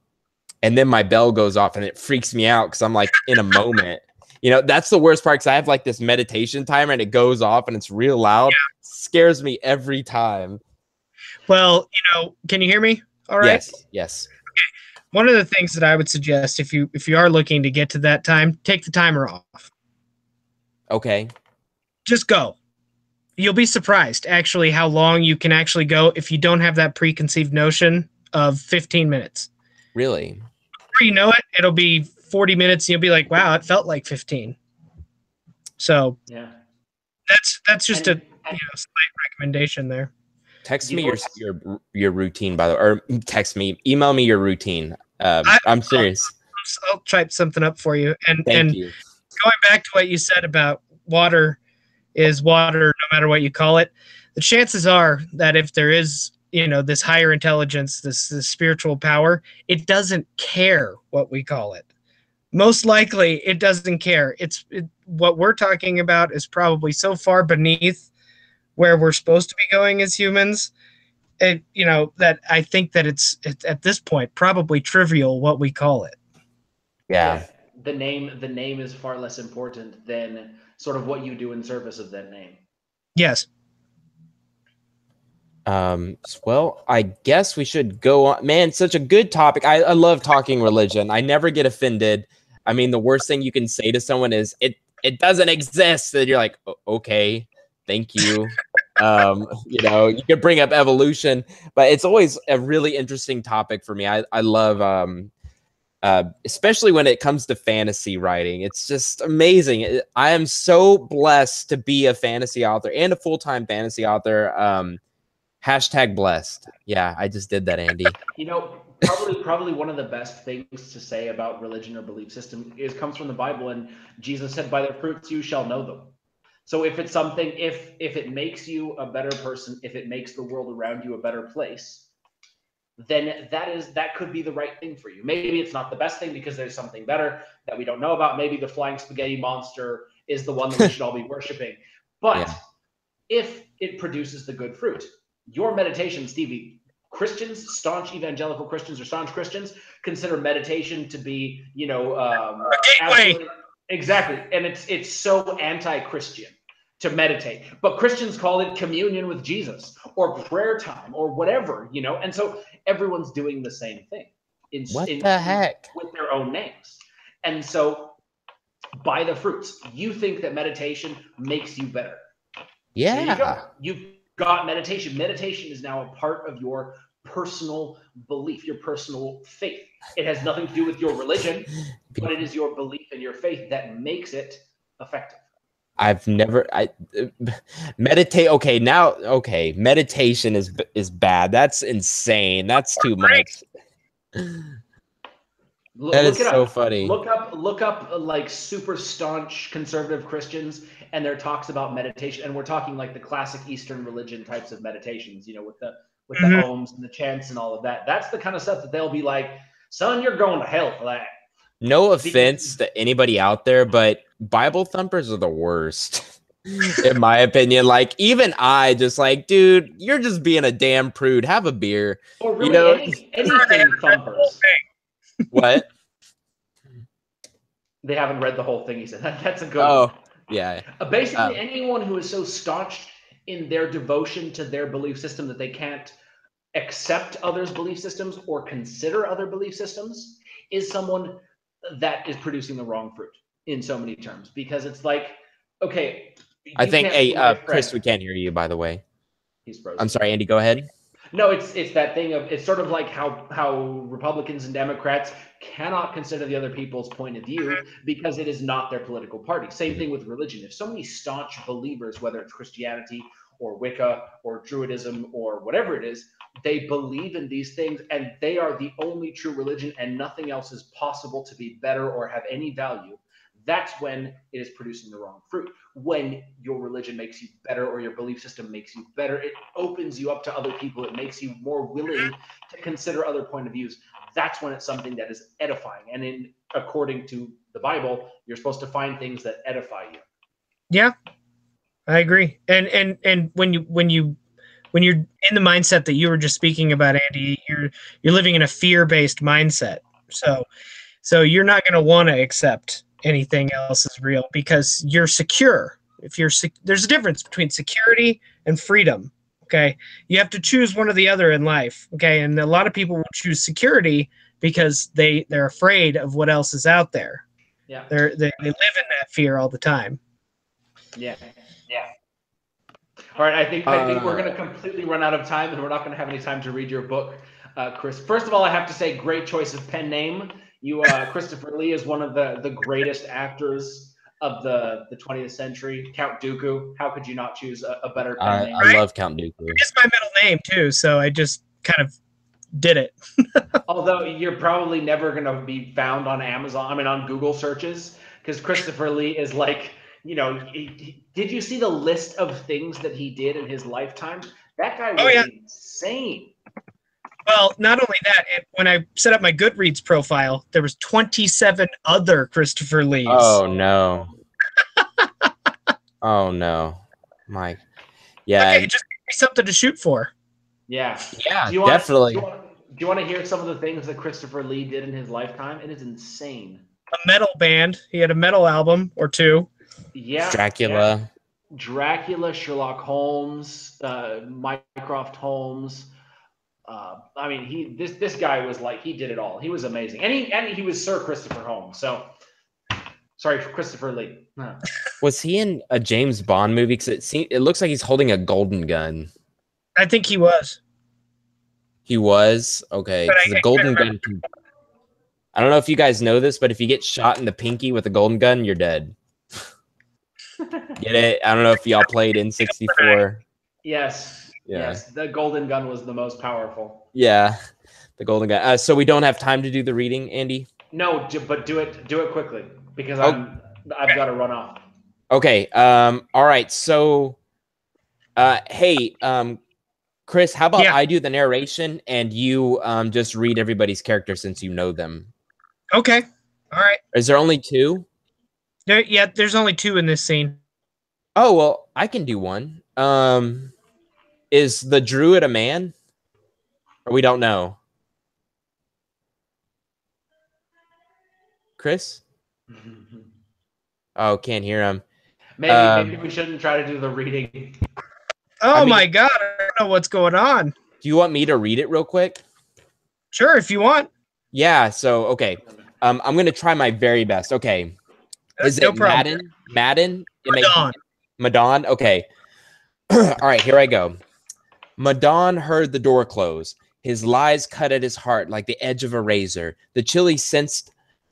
then my bell goes off and it freaks me out because I'm like in a moment. You know, that's the worst part, because I have like this meditation timer and it goes off and it's real loud. Yeah. Scares me every time. Well, can you hear me? All right. Yes. Okay. One of the things that I would suggest, if you are looking to get to that time, take the timer off. Okay. Just go. You'll be surprised actually how long you can actually go if you don't have that preconceived notion of 15 minutes. Really? Before you know it, it'll be 40 minutes and you'll be like, wow, it felt like 15. So yeah, that's just a slight recommendation there. Text me your routine, by the way, or email me your routine. I'm serious. I'll type something up for you. And Thank you. Going back to what you said about water is water, no matter what you call it. The chances are that if there is, this higher intelligence, this spiritual power, it doesn't care what we call it. Most likely, it doesn't care. What we're talking about is probably so far beneath where we're supposed to be going as humans, that I think that it's at this point probably trivial what we call it. Yeah. The name is far less important than sort of what you do in service of that name. Yes. Well, I guess we should go on. Man, such a good topic. I love talking religion. I never get offended. I mean, the worst thing you can say to someone is it doesn't exist. And you're like, okay, thank you. You could bring up evolution, but it's always a really interesting topic for me. I love, especially when it comes to fantasy writing. It's just amazing. I am so blessed to be a fantasy author and a full-time fantasy author. Hashtag blessed. Yeah, I just did that, Andy. Probably one of the best things to say about religion or belief system comes from the Bible, and Jesus said, "By their fruits you shall know them." So if it's something, if it makes you a better person, if it makes the world around you a better place, then that could be the right thing for you. Maybe it's not the best thing because there's something better that we don't know about. Maybe the flying spaghetti monster is the one that we should all be worshiping. But if it produces the good fruit, your meditation, Stevie, Christians, staunch evangelical Christians or staunch Christians consider meditation to be, a gateway. Exactly. And it's so anti-Christian to meditate, but Christians call it communion with Jesus or prayer time or whatever, and so everyone's doing the same thing the heck with their own names. And so by the fruits, you think that meditation makes you better. Yeah. You've got meditation. Meditation is now a part of your personal belief, your personal faith. It has nothing to do with your religion, but it is your belief and your faith that makes it effective. Meditate. Okay. Meditation is bad. That's insane. That's too much. That is so funny. Look up like super staunch conservative Christians and their talks about meditation. And we're talking like the classic Eastern religion types of meditations, with the ohms and the chants and all of that. That's the kind of stuff that they'll be like, son, you're going to hell for that. No offense to anybody out there, but Bible thumpers are the worst. In my opinion, like even I just like, dude, you're just being a damn prude. Have a beer. Or really You know anything thumpers. what? They haven't read the whole thing, he said. That's a good Oh, one. yeah. Basically, anyone who is so staunch in their devotion to their belief system that they can't accept others' belief systems or consider other belief systems is someone that is producing the wrong fruit in so many terms. Because it's like, okay, I think, can't be my Chris, we friend. can't hear you, by the way. He's frozen. I'm sorry, Andy, go ahead. No, it's that thing of, it's sort of like how Republicans and Democrats cannot consider the other people's point of view because it is not their political party. Same thing with religion. If so many staunch believers, whether it's Christianity or Wicca or Druidism or whatever it is, they believe in these things and they are the only true religion and nothing else is possible to be better or have any value, that's when it is producing the wrong fruit. When your religion makes you better or your belief system makes you better, it opens you up to other people. It makes you more willing to consider other point of views. That's when it's something that is edifying. And according to the Bible, you're supposed to find things that edify you. Yeah, I agree. And when you're in the mindset that you were just speaking about, Andy, you're living in a fear-based mindset. So you're not going to want to accept anything else is real because you're secure. There's a difference between security and freedom. Okay, you have to choose one or the other in life. Okay, and a lot of people will choose security because they're afraid of what else is out there. Yeah, they live in that fear all the time. Yeah. All right, I think we're going to completely run out of time, and we're not going to have any time to read your book, Chris. First of all, I have to say, great choice of pen name. You, Christopher Lee, is one of the greatest actors of the 20th century. Count Dooku. How could you not choose a better pen name? I love Count Dooku. It's my middle name too, so I just kind of did it. Although you're probably never going to be found on Amazon. I mean, on Google searches, because Christopher Lee is like, you know, did you see the list of things that he did in his lifetime? That guy was insane. Well, not only that, when I set up my Goodreads profile, there was 27 other Christopher Lees. Oh no. Oh no, Mike. Yeah, okay, just give me something to shoot for. Yeah, definitely. Do you want to hear some of the things that Christopher Lee did in his lifetime? It is insane. A metal band. He had a metal album or two. Yeah. Dracula. Yeah. Dracula, Sherlock Holmes, Mycroft Holmes. I mean, this guy was like, he did it all. He was amazing, and he was Sir Christopher Holmes. So, sorry, Christopher Lee. Was he in a James Bond movie? Because it looks like he's holding a golden gun. I think he was. He was? Okay. The golden gun can... I don't know if you guys know this, but if you get shot in the pinky with a golden gun, you're dead. Get it? I don't know if y'all played N64. Yes. Yeah. Yes. The golden gun was the most powerful. Yeah. The golden gun. So we don't have time to do the reading, Andy? No, but do it quickly because I've got to run off. Okay. All right. So, hey, Chris, how about I do the narration and you just read everybody's character since you know them? Okay. All right. Is there only two? There's only two in this scene. Oh, well, I can do one. Is the druid a man? Or we don't know? Chris? Oh, can't hear him. Maybe we shouldn't try to do the reading. Oh my God, I don't know what's going on. Do you want me to read it real quick? Sure, if you want. Yeah, so, okay. I'm going to try my very best. Okay. Is it Madden? Madden? Madon? Okay. All right, here I go. Madon heard the door close. His lies cut at his heart like the edge of a razor. The chilly scents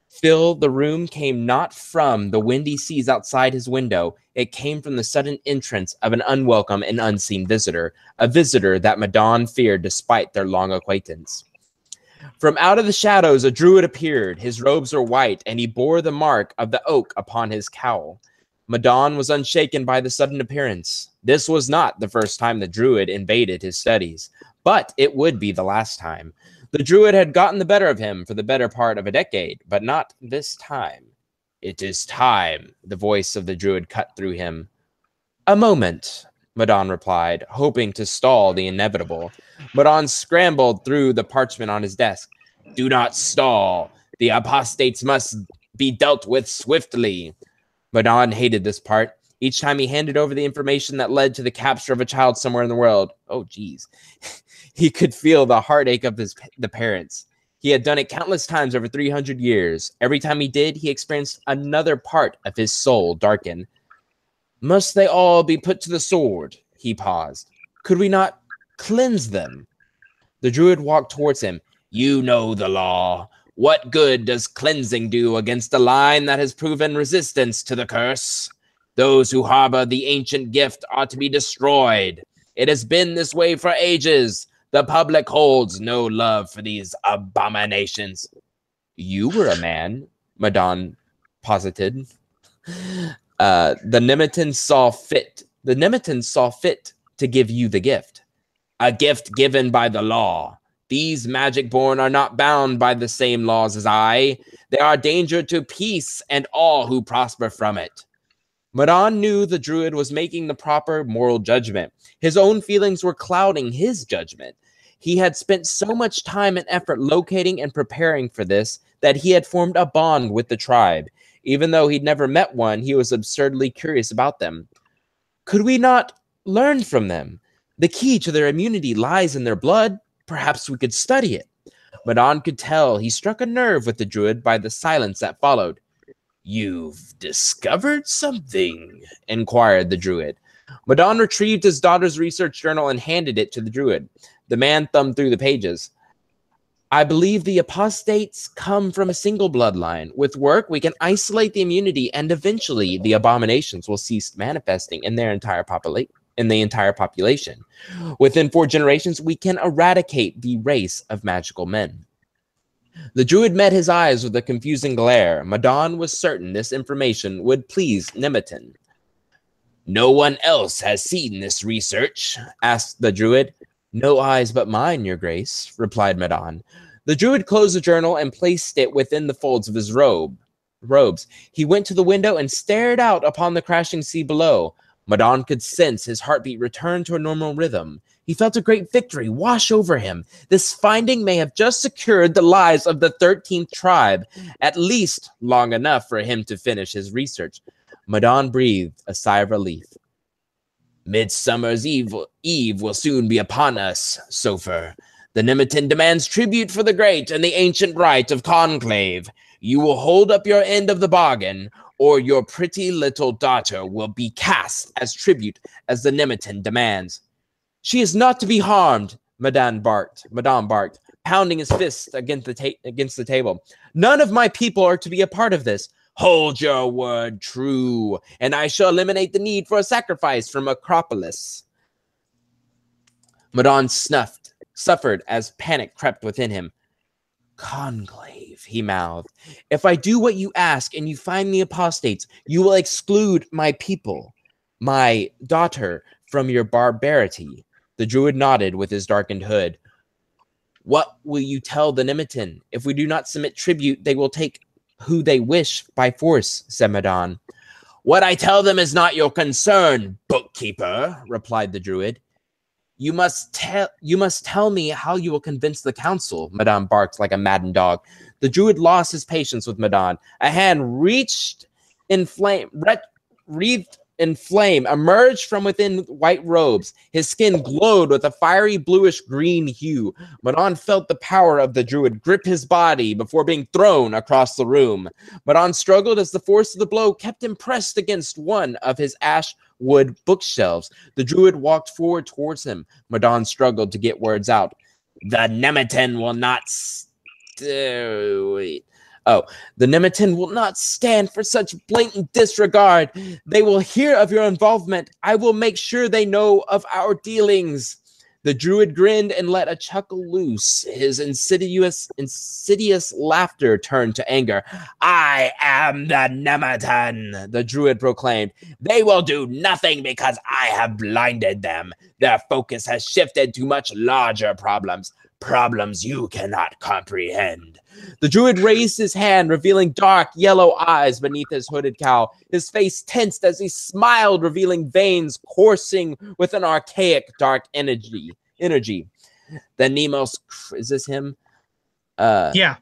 filled the room came not from the windy seas outside his window. It came from the sudden entrance of an unwelcome and unseen visitor, a visitor that Madon feared despite their long acquaintance. From out of the shadows a druid appeared. His robes were white, and he bore the mark of the oak upon his cowl. Madon was unshaken by the sudden appearance. This was not the first time the druid invaded his studies, but it would be the last time. The druid had gotten the better of him for the better part of a decade, but not this time. It is time, the voice of the druid cut through him. A moment, Madon replied, hoping to stall the inevitable. Madon scrambled through the parchment on his desk. Do not stall. The apostates must be dealt with swiftly. Madon hated this part. Each time he handed over the information that led to the capture of a child somewhere in the world, oh, geez, he could feel the heartache of the parents. He had done it countless times over 300 years. Every time he did, he experienced another part of his soul darken. Must they all be put to the sword? He paused. Could we not cleanse them? The druid walked towards him. You know the law. What good does cleansing do against a line that has proven resistance to the curse? Those who harbor the ancient gift ought to be destroyed. It has been this way for ages. The public holds no love for these abominations. You were a man, Madon posited. The Nemetans saw fit to give you the gift. A gift given by the law. These magic-born are not bound by the same laws as I. They are a danger to peace and all who prosper from it. Madon knew the druid was making the proper moral judgment. His own feelings were clouding his judgment. He had spent so much time and effort locating and preparing for this that he had formed a bond with the tribe. Even though he'd never met one, he was absurdly curious about them. Could we not learn from them? The key to their immunity lies in their blood. Perhaps we could study it. Madon could tell he struck a nerve with the druid by the silence that followed. You've discovered something? Inquired the druid. Madon retrieved his daughter's research journal and handed it to the druid. The man thumbed through the pages. I believe the apostates come from a single bloodline. With work, we can isolate the immunity, and eventually the abominations will cease manifesting in the entire population. Within 4 generations, we can eradicate the race of magical men. The druid met his eyes with a confusing glare. Madon was certain this information would please Nemeton. No one else has seen this research? Asked the druid. No eyes but mine, your grace, replied Madon. The druid closed the journal and placed it within the folds of his robes. He went to the window and stared out upon the crashing sea below. Madon could sense his heartbeat return to a normal rhythm. He felt a great victory wash over him. This finding may have just secured the lives of the 13th tribe, at least long enough for him to finish his research. Madon breathed a sigh of relief. Midsummer's Eve will soon be upon us, Sopher. The Nemeton demands tribute for the great and the ancient rite of conclave. You will hold up your end of the bargain, or your pretty little daughter will be cast as tribute as the Nemeton demands. She is not to be harmed, Madame barked, pounding his fist against the table. None of my people are to be a part of this. Hold your word true, and I shall eliminate the need for a sacrifice from Acropolis. Madon suffered as panic crept within him. Conclave, he mouthed. If I do what you ask and you find the apostates, you will exclude my people, my daughter, from your barbarity. The druid nodded with his darkened hood. What will you tell the Nemeton? If we do not submit tribute, they will take who they wish by force, said Madon. What I tell them is not your concern, bookkeeper, replied the druid. You must tell me how you will convince the council, Madon barked like a maddened dog. The druid lost his patience with Madon. A hand wreathed in flame, emerged from within white robes. His skin glowed with a fiery bluish-green hue. Madon felt the power of the druid grip his body before being thrown across the room. Madon struggled as the force of the blow kept him pressed against one of his ash wood bookshelves. The druid walked forward towards him. Madon struggled to get words out. The Nemeton will not the Nemeton will not stand for such blatant disregard. They will hear of your involvement. I will make sure they know of our dealings. The druid grinned and let a chuckle loose. His insidious laughter turned to anger. I am the Nemeton, the druid proclaimed. They will do nothing because I have blinded them. Their focus has shifted to much larger problems. problems you cannot comprehend. The druid raised his hand, revealing dark yellow eyes beneath his hooded cowl. His face tensed as he smiled, revealing veins coursing with an archaic dark energy. The Nemos, is this him? Yeah.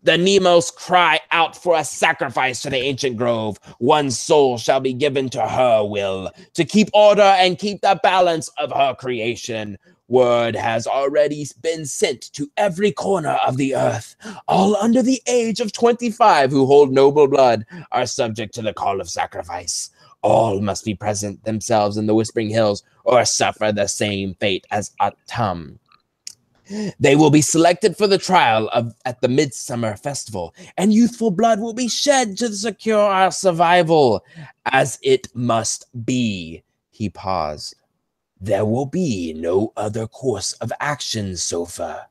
The Nemos cry out for a sacrifice to the ancient grove. One soul shall be given to her will, to keep order and keep the balance of her creation. Word has already been sent to every corner of the earth. All under the age of 25 who hold noble blood are subject to the call of sacrifice. All must be present themselves in the Whispering Hills or suffer the same fate as Atum. They will be selected for the trial at the Midsummer Festival, and youthful blood will be shed to secure our survival, as it must be. He paused. There will be no other course of action, Sofa.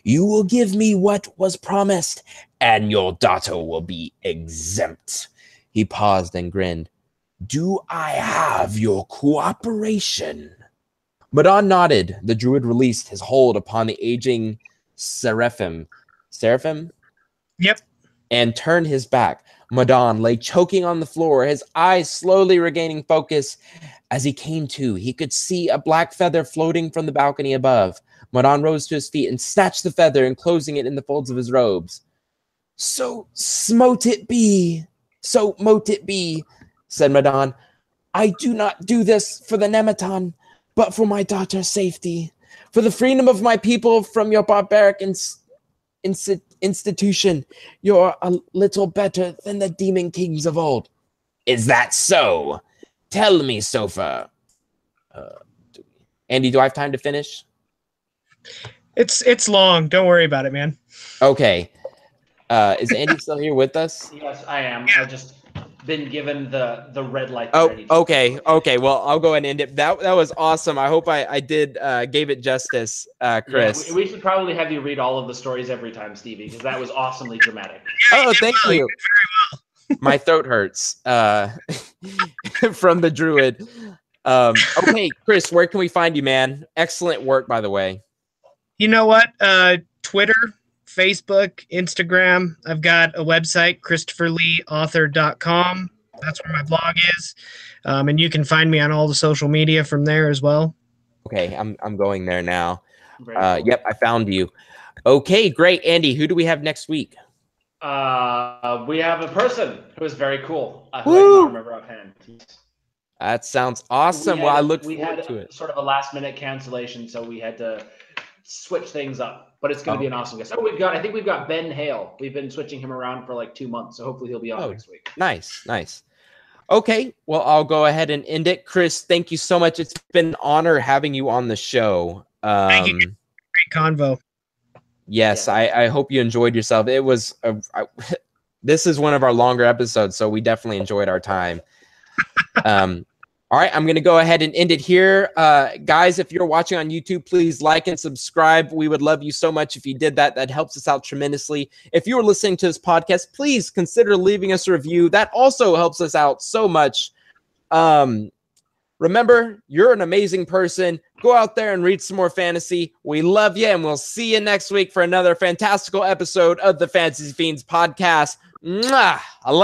You will give me what was promised, and your daughter will be exempt. He paused and grinned. Do I have your cooperation? Madon nodded. The druid released his hold upon the aging Seraphim, Yep. and turned his back. Madon lay choking on the floor, his eyes slowly regaining focus. As he came to, he could see a black feather floating from the balcony above. Madon rose to his feet and snatched the feather, enclosing it in the folds of his robes. So mote it be, said Madon. I do not do this for the Nematon, but for my daughter's safety, for the freedom of my people from your barbaric institution. You're a little better than the demon kings of old. Is that so? Tell me, Sofa. Andy, do I have time to finish? It's long. Don't worry about it, man. Okay. Is Andy still here with us? Yes, I am. I've just been given the red light. Oh, okay. Well, I'll go ahead and end it. That was awesome. I hope I did gave it justice, Chris. Yeah, we should probably have you read all of the stories every time, Stevie, because that was awesomely dramatic. Oh, thank you. My throat hurts from the druid. Okay, Chris, where can we find you, man? Excellent work, by the way. You know what? Twitter, Facebook, Instagram. I've got a website, ChristopherLeeAuthor.com. That's where my blog is. And you can find me on all the social media from there as well. Okay, I'm going there now. Very cool. Yep, I found you. Okay, great. Andy, who do we have next week? We have a person who is very cool. Who I Woo! cannot remember offhand. That sounds awesome. Well, I look forward to it. Sort of a last-minute cancellation, so we had to switch things up. But it's going to be an awesome guest. Oh, I think we've got Ben Hale. We've been switching him around for like 2 months, so hopefully he'll be on next week. Nice. Okay, well, I'll go ahead and end it. Chris, thank you so much. It's been an honor having you on the show. Thank you. Great convo. Yes, yeah. I hope you enjoyed yourself. It was this is one of our longer episodes, so we definitely enjoyed our time. All right, I'm going to go ahead and end it here. Guys, if you're watching on YouTube, please like and subscribe. We would love you so much if you did that. That helps us out tremendously. If you are listening to this podcast, please consider leaving us a review. That also helps us out so much. Remember, you're an amazing person. Go out there and read some more fantasy. We love you, and we'll see you next week for another fantastical episode of the Fantasy Fiends podcast. Mwah! I love